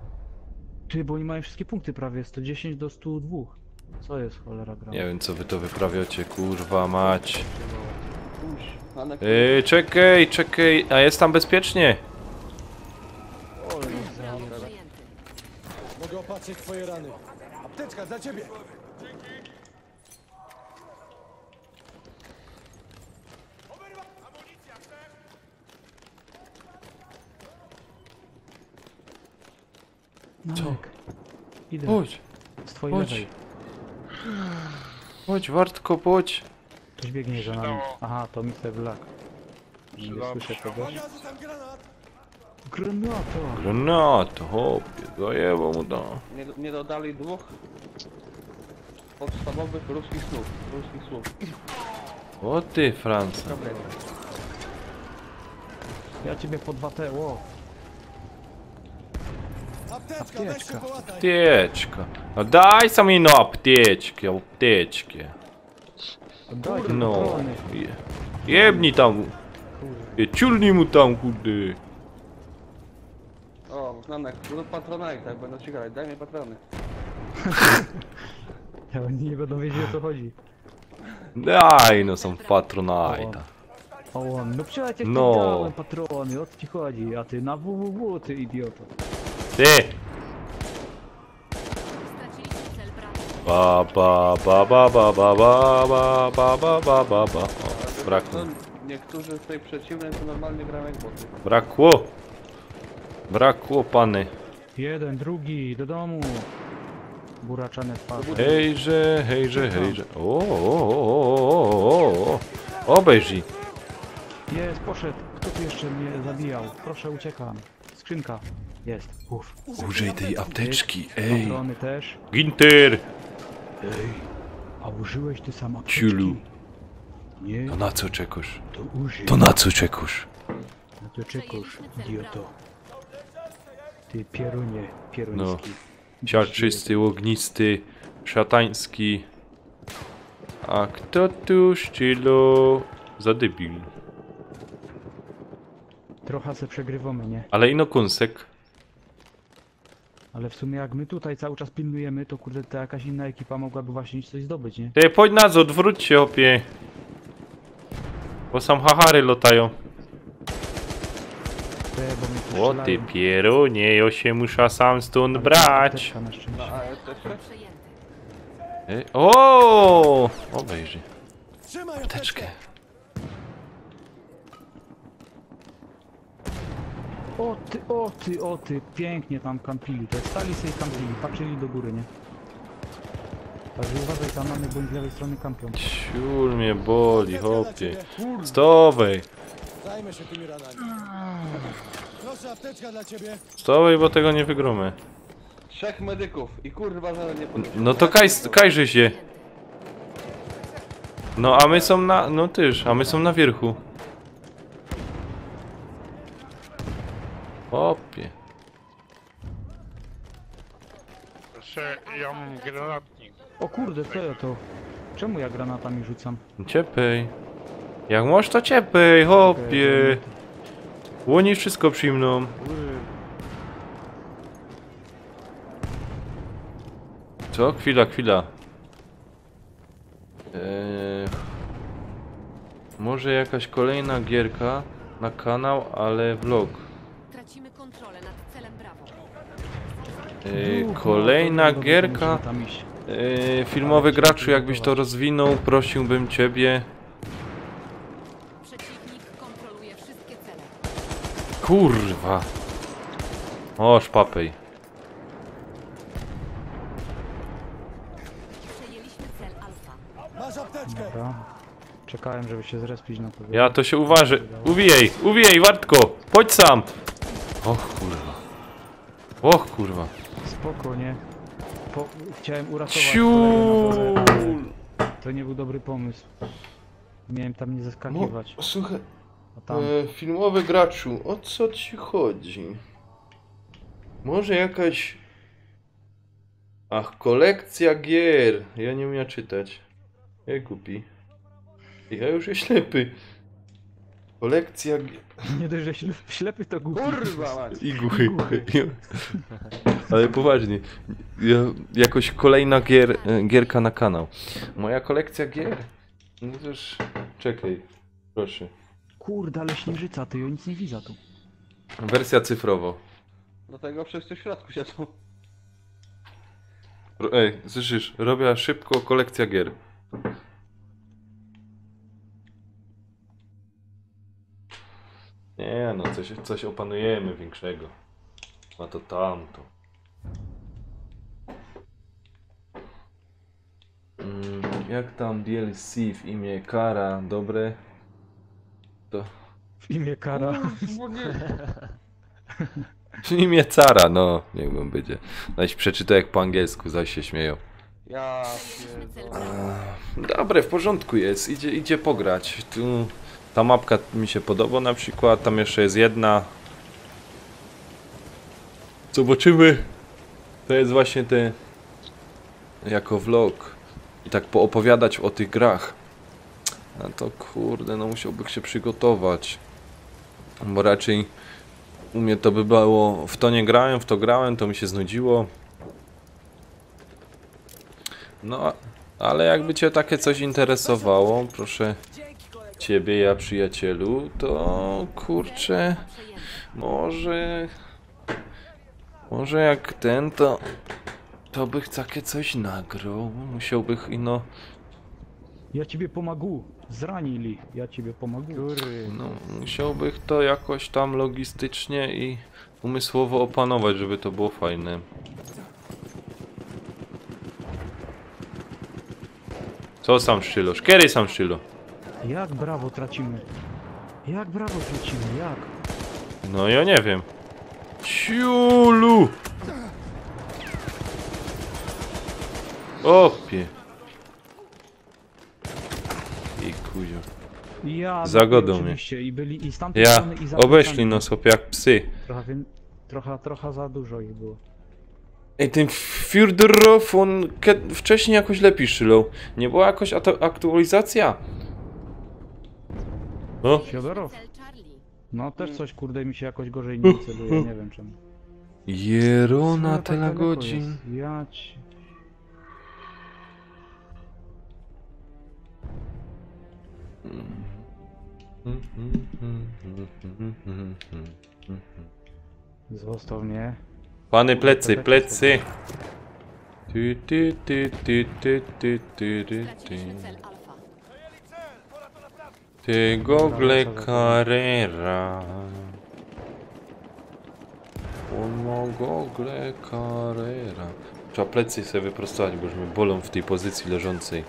Ty, bo oni mają wszystkie punkty prawie. 110 do 102. Co jest, cholera gra? nie wiem co wy to wyprawiacie, kurwa mać. Anek, Czekaj, a jest tam bezpiecznie? Cel przejęty. Mogę opatrzyć twoje rany. Apteczka dla ciebie. Marek, idę. Chodź, Z twojej chodź. lewej. chodź Wartko, chodź. Ktoś biegnie za nami. Przydało. Aha, to Mr. Black. Nie słyszę kogoś. Uwaga, rzucam granat! Granata! Granat, hopie, zajebał mu to. Nie dodali dwóch podstawowych ruskich słów. O ty, Franca. Problem. Ja ciebie po 2T, ło. Apteczka, weź się Apteczka. połataj! Apteczka. No daj sam mi no apteczki. Daj, No. patrony. Jebnij tam. Ciulnij mu tam, kurde. O, znanek, no patronek, tak będą ci grać. Daj mi patrony. Ja, oni nie będą wiedzieć o co chodzi. Daj no, są patronajta. O, no przecież jak No. dałem patrony, o co ci chodzi? A ty na www, ty idioto. Ty! Straciliśmy cel Bravo. Ba. O, brakło. No, niektórzy w tej przeciwnej to normalnie grają jak boty. Brakło, pany. Jeden, drugi, do domu. Buraczane twarze. Hejże. O. Obejrzyj. Jest, poszedł. Kto tu jeszcze mnie zabijał? Proszę, uciekam. Skrzynka. Jest. Uff. Użyj tej apteczki, ej. Patrony też. Ginter! Ej, a użyłeś ty sam apteczki? Ciulu. Nie, To na co czekasz? to użyj. To na co czekasz? No to czekasz, idioto. Ty pierunie, pieruński. Siarczysty, ognisty, szatański. A kto tu szczylo? Za debil. Trochę se przegrywamy, nie? Ale ino kąsek. Ale w sumie jak my tutaj cały czas pilnujemy, to kurde ta jakaś inna ekipa mogłaby właśnie coś zdobyć, nie? Ty, podź na odwróć się, opie. Bo sam hahary lotają. Te, bo mnie tu O ty strzelają. pierunie, ja się muszę sam stąd Ale brać. apteczka na szczęście. A jesteście? Przejęty. O! Obejrzyj. Trzymaj Apteczkę. apteczkę! O ty, pięknie tam kampili. To stali sobie kampili, patrzyli do góry, nie? Także uważaj, tam mamy bądź z lewej strony kampią. Ciul mnie boli, Apteczka dla hopie. ciebie. Stowej. Zajmę się tymi ranami. Proszę, apteczka dla ciebie. Stowej, bo tego nie wygromy. 3 medyków i kurwa, że nie podnosi. No to kajże się. No a my są na... No tyż, a my są na wierchu. Hopie. Jeszcze ja mam granatnik. O kurde, co ja to? Czemu ja granatami rzucam? Ciepej. Jak możesz to ciepej, hopie. Łoni wszystko przyjmną. Co? Chwila. Może jakaś kolejna gierka na kanał, ale vlog. Tracimy kontrolę nad celem Bravo. Kolejna No, to gierka. musimy tam iść. Filmowy graczu, jakbyś to rozwinął, prosiłbym ciebie. Przeciwnik kontroluje wszystkie cele. Kurwa. O, szpapej. Przejęliśmy cel Alfa. Masz apteczkę! Dobra. Czekałem, żeby się zrespić na to. Ja to się uważę. Uwijaj, Wartko! Chodź sam! Och kurwa. Spoko, nie? Chciałem uratować Ciul! kolegę na dole, ale to nie był dobry pomysł. Miałem tam nie zeskakiwać. Słuchaj, A tam... filmowy graczu, o co ci chodzi? Może jakaś... Ach, kolekcja gier. Ja nie umiem czytać. Jak głupi. Ja już jest ślepy. Kolekcja gier. Nie dość, że ślepy to głupi. Kurwa mać. I głuchy. Ale poważnie. Jakoś kolejna gierka na kanał. Moja kolekcja gier? No też... Czekaj. Proszę. Kurde, ale śnieżyca, ty, ja nic nie widzę tu. Wersja cyfrowo. Do tego wszyscy w środku siedzą. Ej, słyszysz? Robię szybko kolekcja gier. Nie no, coś opanujemy większego. A to tamto. Jak tam DLC w imię Kara, dobre? To W imię kara. W imię cara, no, niech wam będzie. Zaś przeczytał jak po angielsku, zaś się śmieją. Ja Znaleźliśmy cel pierdolę. Bravo. Dobre, w porządku jest, idzie pograć. Tu, ta mapka mi się podoba na przykład, tam jeszcze jest jedna. Zobaczymy. To jest właśnie te... jako vlog. I tak poopowiadać o tych grach. No to kurde, no musiałbym się przygotować. Bo raczej u mnie to by było, w to nie grałem, w to grałem, to mi się znudziło. No, ale jakby cię takie coś interesowało, proszę ciebie, ja przyjacielu, to kurczę, może jak ten, to bych takie coś nagrał, musiałbych ino, Ja ciebie pomogę. Zranili. Ja ciebie pomogę. no, musiałbych to jakoś tam logistycznie i umysłowo opanować, żeby to było fajne. Co sam szczylosz? Kiedy sam szczylo? Jak brawo tracimy? Jak brawo tracimy? Jak? No ja nie wiem. Ciulu! Opie. I kuzio. Ja Zagodą oczywiście i byli i z tamtej Ja, strony i za obeszli nas chłopie jak psy. Trochę za dużo ich było. Ej, ten Fjordorow, on wcześniej jakoś lepiej szylał. Nie była jakoś aktualizacja? No, Fiodorow. Cel Charlie. No też coś kurde mi się jakoś gorzej nie celuje, nie wiem czemu. Jerona Co tak tyle daleko godzin. jest? Ja ci... Zostaw mnie. Pany plecy, plecy. Ty, ty, ty, ty, ty, ty, ty, ty, ty. Straciliśmy cel Alfa. Ty gogle Carrera. On ma gogle Carrera. Trzeba plecy sobie wyprostować, bo już mnie bolą w tej pozycji leżącej.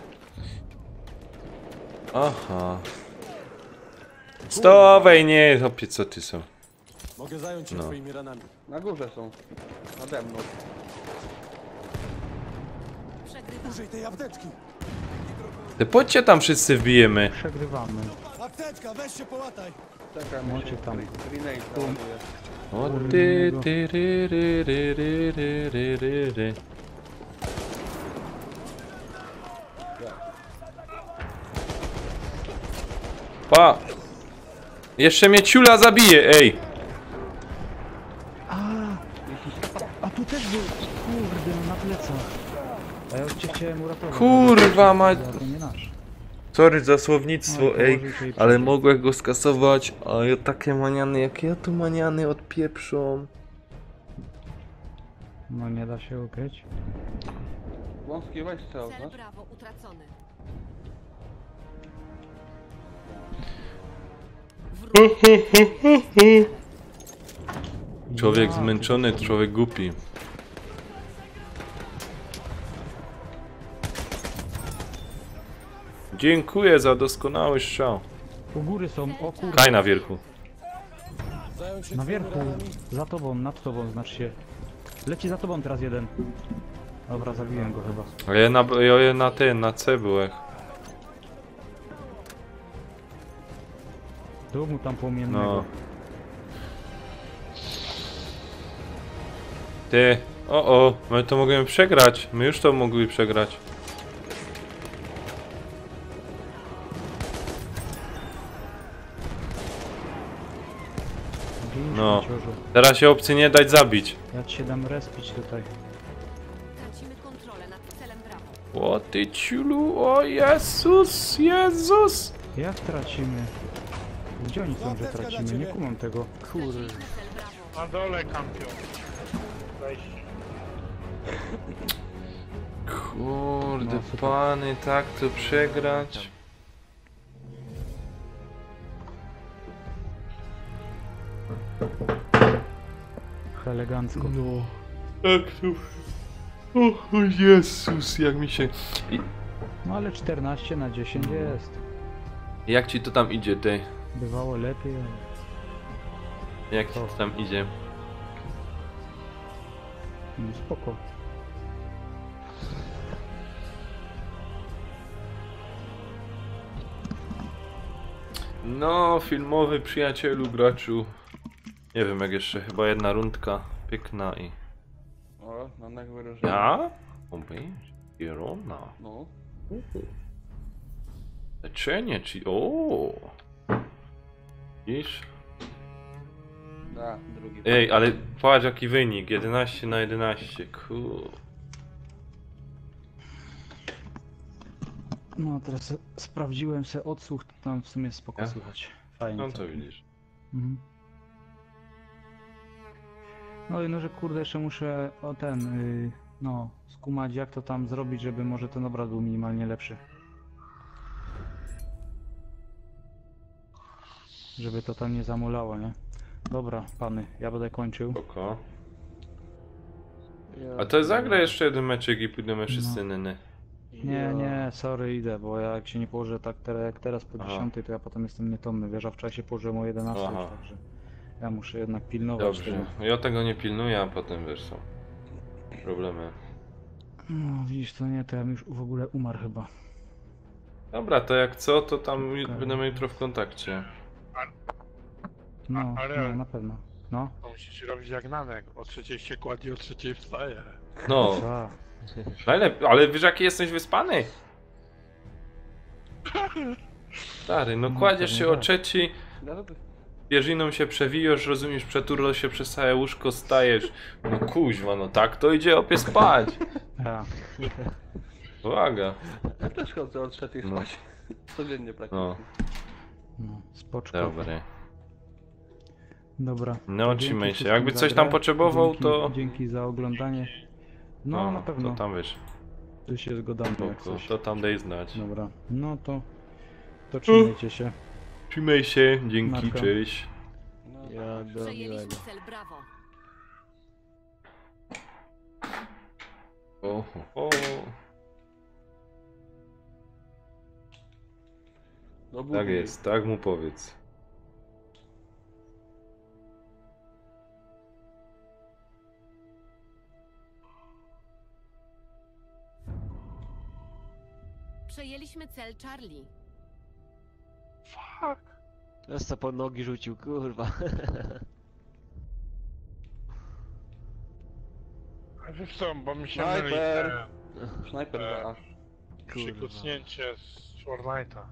Aha. Stowej, nie, hopie, co ty są? Mogę zająć się No. twoimi ranami. Na górze są. Nade mną. Przegrywamy. Użyj tej apteczki. Te podcie tam wszyscy wbijemy. Przegrywamy. Apteczka, weź się połataj. Czekaj, Macie się tam. grenade załaduje. O ty, ty, ry, ry, ry, ry, ry, ry, ry, ry. Pa! Jeszcze mnie ciula zabije, ej! A tu też był. Kurde, no na plecach. A ja już cię chciałem uratować. Kurwa mać! To nie nasz. Sorry za słownictwo, Oj, ej, położył się i ale przyjdzie. mogłem go skasować, a ja takie maniany, jak ja tu maniany odpieprzą. No nie da się ukryć. Wąski weź strzał, Cel znasz? Bravo utracony. Człowiek Ja, zmęczony, człowiek głupi. Dziękuję za doskonały strzał. U góry są, o kurde. Kaj na wierchu. Zająć się Na twoimi wierchu. ranami. Za tobą, nad tobą znaczy się. Leci za tobą teraz jeden. Dobra, zabiłem go chyba. A ja na C byłem. Tu mu tam płomiennego. No. Ty, o, my to mogłem przegrać. My już to mogli przegrać. Gin, No. śmieciorzu. Teraz się opcji nie dać zabić. Ja ci się dam respić tutaj. Tracimy kontrolę nad celem Bravo. O ty ciulu, o Jezus, Jezus! Jak tracimy? Gdzie oni są, że Apteczka dla tracimy? Nie ciebie. kumam tego. Straciliśmy cel Bravo. Na dole kampią. Weź. Kurde, No, super. pany, tak to przegrać. Elegancko. No. Tak to... O Jezus, jak mi się... No ale 14/10 jest. Jak ci to tam idzie, ty? Bywało lepiej, ale Jak ci tam idzie? no spoko. No, filmowy przyjacielu, graczu. Nie wiem, jak jeszcze, chyba jedna rundka piękna i... O, Nanek wyróżnił. Ja? Obejrz, Kierona. No. Leczenie, czy... O. Widzisz? Da, drugi. Ej, ale patrz jaki wynik, 11/11, No teraz sprawdziłem se odsłuch, tam w sumie spoko Ja? słychać. Fajnie. No to całkiem. widzisz. Mhm. No i no, że kurde jeszcze muszę no, skumać jak to tam zrobić, żeby może ten obraz był minimalnie lepszy. Żeby to tam nie zamulało, nie? Dobra, pany, ja będę kończył. Spoko. Ja A to zagra jeszcze jeden meczek i pójdziemy wszyscy nyny. Nie, sorry, idę, bo ja jak się nie położę tak jak teraz po Aha. 10, to ja potem jestem nietomny. Wiesz, a wczoraj się położyłem o 11, Aha. także ja muszę jednak pilnować Dobrze, tego. ja tego nie pilnuję, a potem wiesz są problemy. No widzisz, to nie, to ja bym już w ogóle umarł chyba. Dobra, to jak co, to tam Okej. będziemy jutro w kontakcie. No, ale- no na pewno. No. To musisz robić jak Nanek. O 3 się kładzie, o 3 wstaje. No, Dwa. najlepiej, ale wiesz jaki jesteś wyspany? Stary, no No, kładziesz pewnie się o tak. 3, pierziną się przewijasz, rozumiesz, przeturlo się przez całe łóżko, stajesz. No kuźwa, no tak to idzie opie spać. Ja. Uwaga. Ja też chodzę od 3 No. spać. Codziennie praktycznie. No, No, spoczko. dobry. Dobra. No, To dzięki trzymaj się. wszystkim Jakby za coś grę. tam potrzebował, dzięki, to... Dzięki za oglądanie. No, na pewno. To tam wiesz, Tu się zgodamy jak spoko, coś. to tam daj znać. Dobra. No to trzymajcie się. Trzymaj się, dzięki, Marko. cześć. No, Ja do Przejęliśmy miłego. cel Brawo. O. do Tak budy. jest, tak mu powiedz. Przejęliśmy cel Charlie. Fuck. Teraz co po nogi rzucił, kurwa. A wiesz co, bo mi się Snajper. myli Snajper za A. przykucnięcie z Fortnite'a.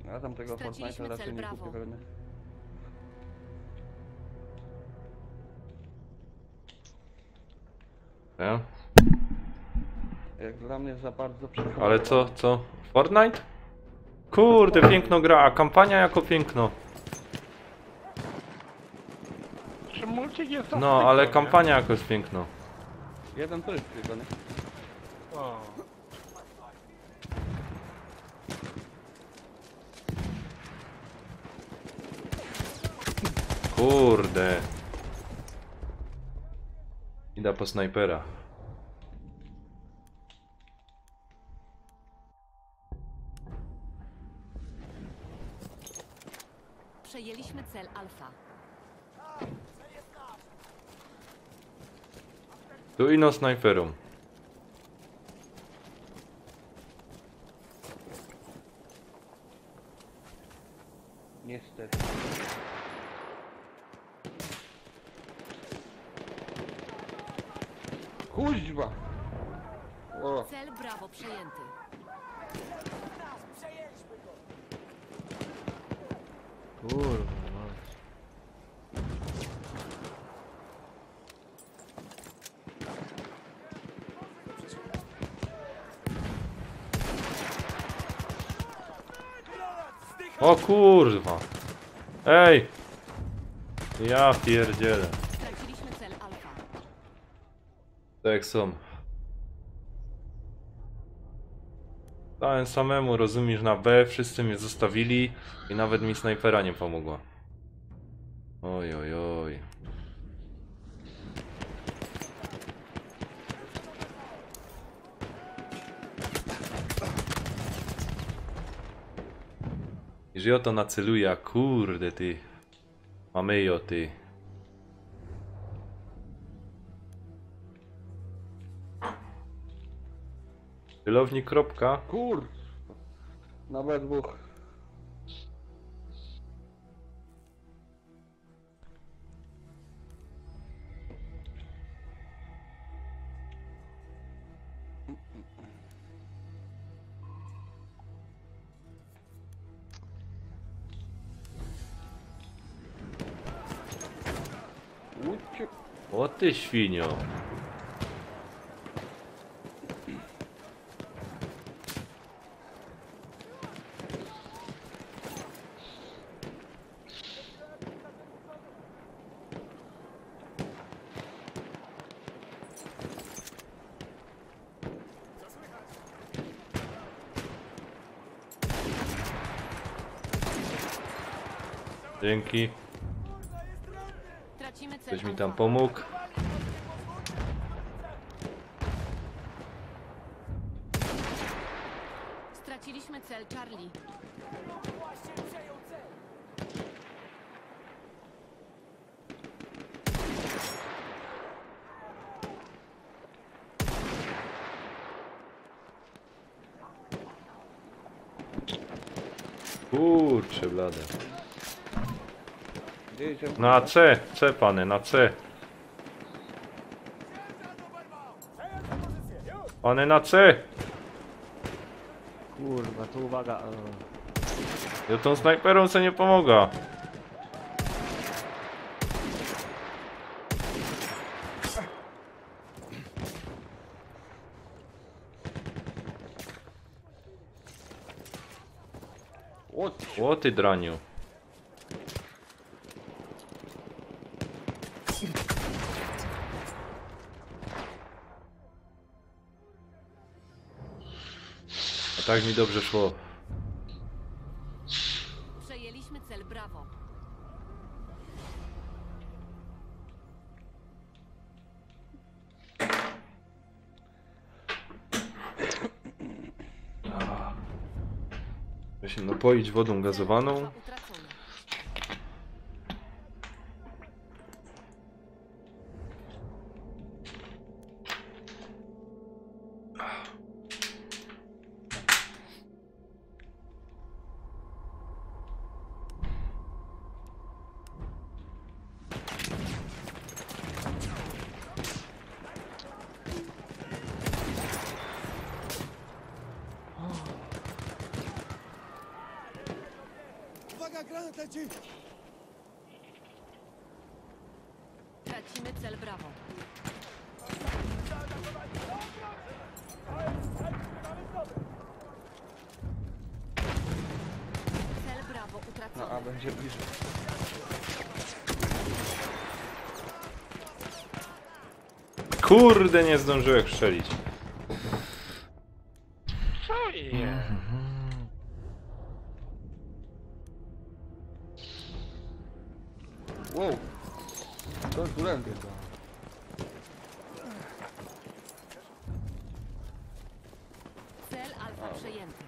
Ja tam tego Straciliśmy Fortnite'a raczej cel nie Brawo. kupię pewnie. Ja? Jak dla mnie za bardzo przykro. Ale co? Fortnite? Kurde, piękno gra, a kampania jako piękno. Czy multik jest to No, ale kampania jako jest piękno. Jeden tryb tylko, nie? O. Kurde. Idę po snajpera. Przejęliśmy cel Alfa. Tu ino snajperom. Niestety. Kuźwa! O, Cel Brawo przejęty. Kurwa, mać. O kurwa. Ej! Ja pierdzielę. Straciliśmy cel Alfa. Tak są. Stałem samemu, rozumiesz, na B, wszyscy mnie zostawili i nawet mi snajpera nie pomogła. Oj, oj, oj. Przecież ja to naceluję, a kurde ty. Mamy jo ty. Celownik kropka. Kur... Nawet dwóch. Uciek. O ty świnio. Dzięki. Tracimy cel Ktoś mi Alfa. tam pomógł. Straciliśmy cel Charlie. Kurczę blade. Gdzie idzie? Na C, C pany, na C. Pany na C. Kurwa, tu uwaga. Ja tą snajperą se nie pomaga. O ty draniu. A tak mi dobrze szło. Przejęliśmy cel Bravo. Muszę się napoić wodą gazowaną. Cel Alfa utracony. Uwaga, granat leci! Tracimy cel Bravo. Cel Bravo No utracony. a będzie bliżej. Kurde, nie zdążyłem strzelić. Co jest? Wow. To którędy? Cel Alfa przejęty.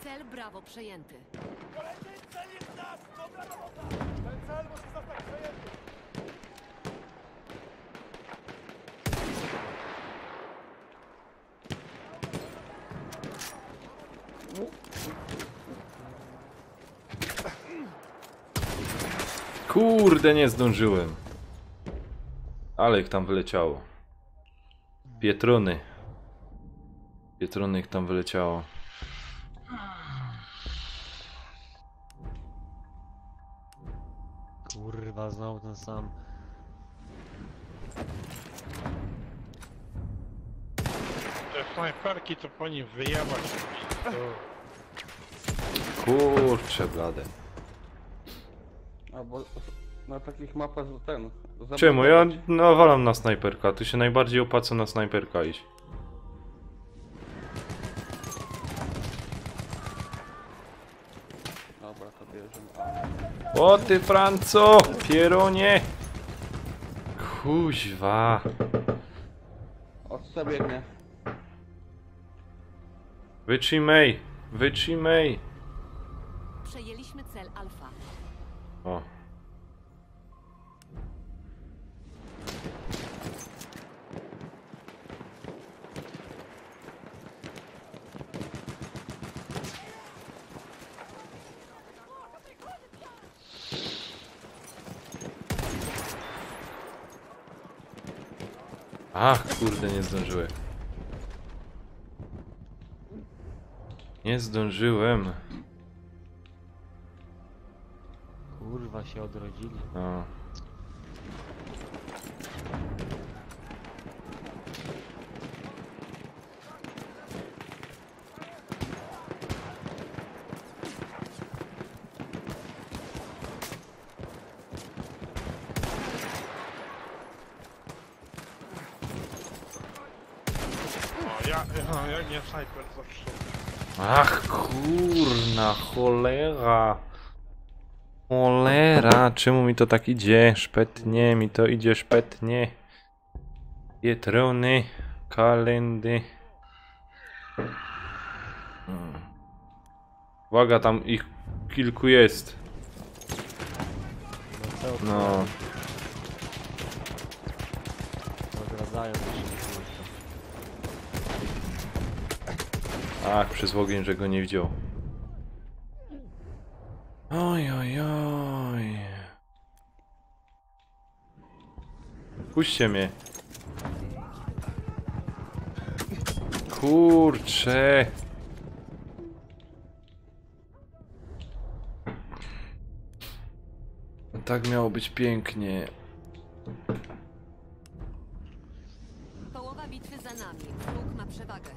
Cel Bravo przejęty. Kurde, nie zdążyłem. Ale ich tam wyleciało. Pietrony. Pietrony ich tam wyleciało. Kurwa, znowu ten sam. Te snajperki to po nim wyjebać. To... Kurczę, blade. Albo na takich mapach ten... Czemu? Ja zablokować. nawalam na snajperka. Tu się najbardziej opłaca na snajperka iść. Dobra, to bierzemy. O ty Franco! Pieronie! Kuźwa. Od co biegnie? Wytrzymaj! Wytrzymaj! Przejęliśmy cel Alfa. O. Ach, kurde, nie zdążyłem. Nie zdążyłem. Kurwa się odrodzili. No. O, jak nie snajper zawsze. Ach, kurna, cholera. Cholera, czemu mi to tak idzie? Szpetnie, mi to idzie szpetnie. Pietrony, kalendy. Uwaga, tam ich kilku jest. No co? No. Odradzają nasze kurwa. Ach, przez ogień, że go nie widział. Oj, oj, oj. Puśćcie mnie. Kurcze. Tak miało być pięknie. Połowa bitwy za nami. Wróg ma przewagę.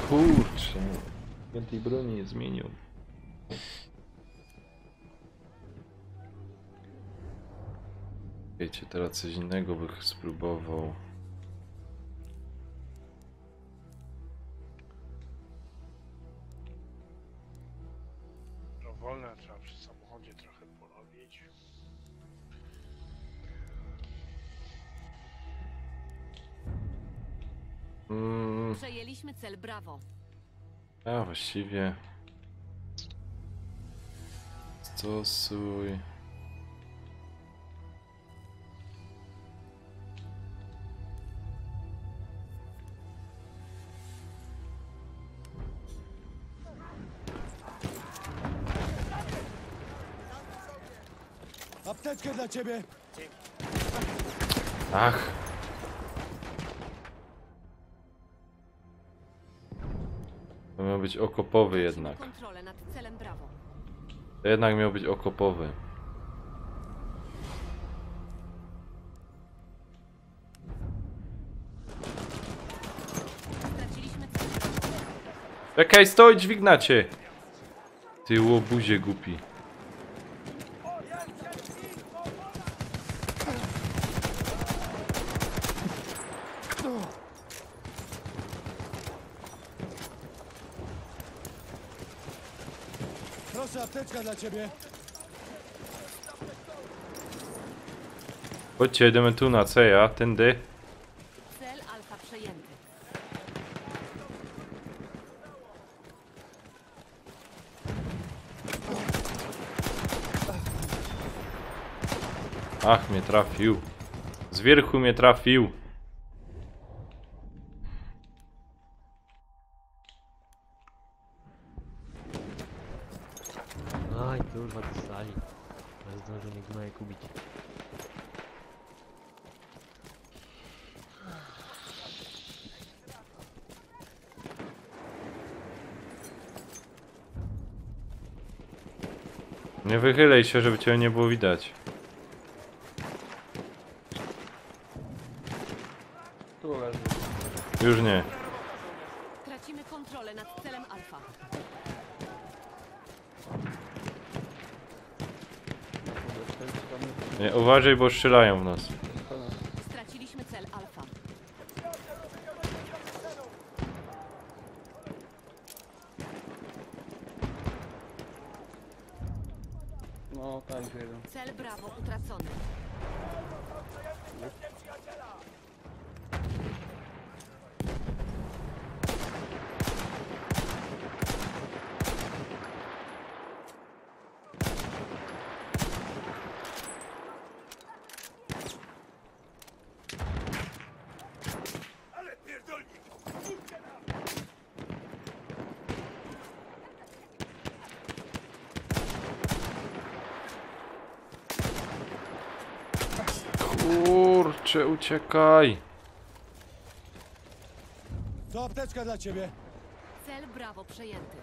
Kurczę. Ja tej broni nie zmienił. Wiecie, teraz coś innego bych spróbował. No wolne trzeba przy samochodzie trochę porobić. Przejęliśmy cel Bravo. A właściwie... Stosuj... Apteczkę dla ciebie! Ach! To miał być okopowy jednak. Kontrolę nad celem Bravo. To jednak miał być okopowy. Straciliśmy cel Bravo. Czekaj, stoj, dźwignacie! Ty łobuzie głupi. Proszę, apteczka dla ciebie! Chodźcie, jedziemy tu na C, ja, tędy. Cel Alfa przejęty. Ach, mnie trafił. Z wierchu mnie trafił. Aj, kurwa, dostali. Ale zdążę mnie gnoje kubić. Nie wychylej się, żeby cię nie było widać. Tu leży. Już nie. Tracimy kontrolę nad celem Alfa. Kurde, z tej strony. Nie, uważaj, bo strzelają w nas. Straciliśmy cel Alfa. No, tam jest jeden. Cel Brawo utracony. Kurczę, uciekaj. To apteczka dla ciebie. Cel Brawo przejęty.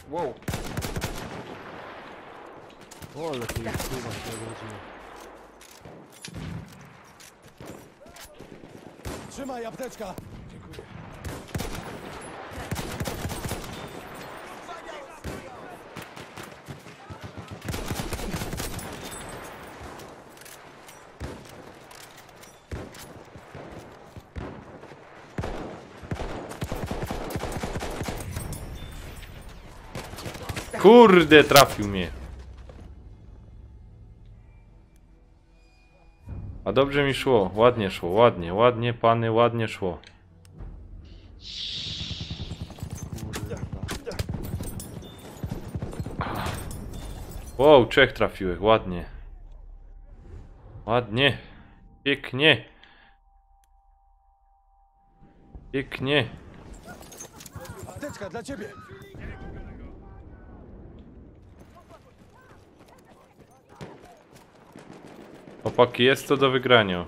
Wow. O, ale tu jest kurwa się odrodziło. Trzymaj apteczka. Kurde, trafił mnie. A dobrze mi szło, ładnie szło, ładnie, ładnie, pany, ładnie szło. Wow, 3 trafiłeś, ładnie. Ładnie. Pięknie. Pięknie. Apteczka dla ciebie. Chłopaki, jest to do wygrania.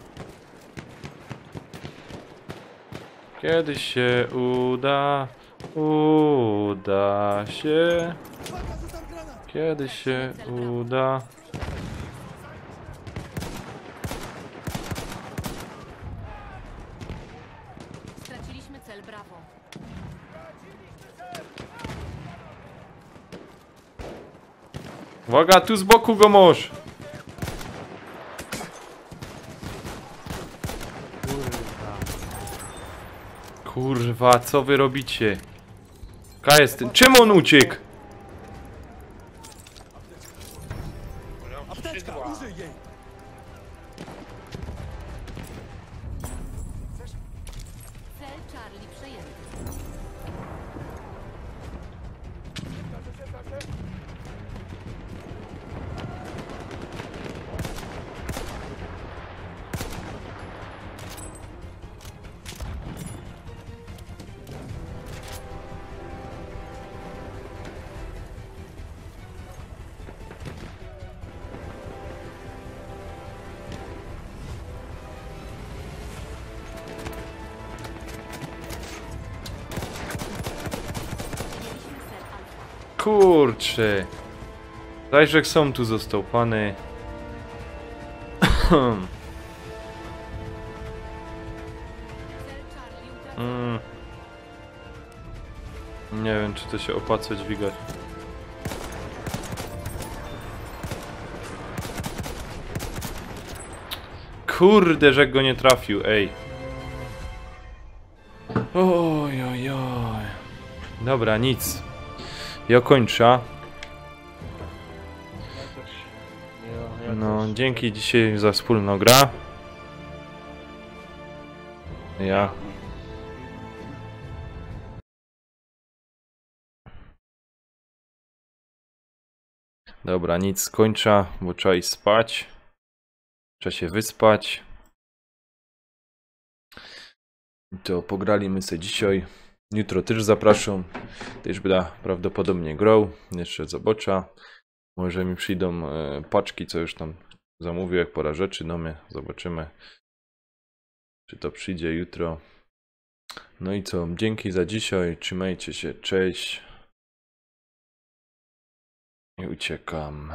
Kiedyś się uda, uda się. Uwaga, rzucam granat. Kiedyś się uda. Straciliśmy cel Brawo. Uwaga, tu z boku go możesz. Kurwa, co wy robicie? Ka jest ten. Czemu on uciekł? Apteczka, użyj jej. Cel Charlie przejęty. Mieliśmy cel Alfa. Kurczę. Zajrzek są tu został, pany. Cel Charlie utracony. Nie wiem, czy to się opłaca dźwigać. Kurde, że go nie trafił, ej. Oj, oj, oj. Dobra, nic. Ja kończę. Ja No. No, dzięki dzisiaj za wspólną grę. Ja. Dobra, nic skończę, bo trzeba iść spać. Trzeba się wyspać. To pograliśmy sobie dzisiaj. Jutro też zapraszam. Też będę prawdopodobnie grał. Jeszcze zobaczę. Może mi przyjdą paczki, co już tam zamówię, jak pora rzeczy do mnie. Zobaczymy, czy to przyjdzie jutro. No i co? Dzięki za dzisiaj. Trzymajcie się. Cześć. I uciekam.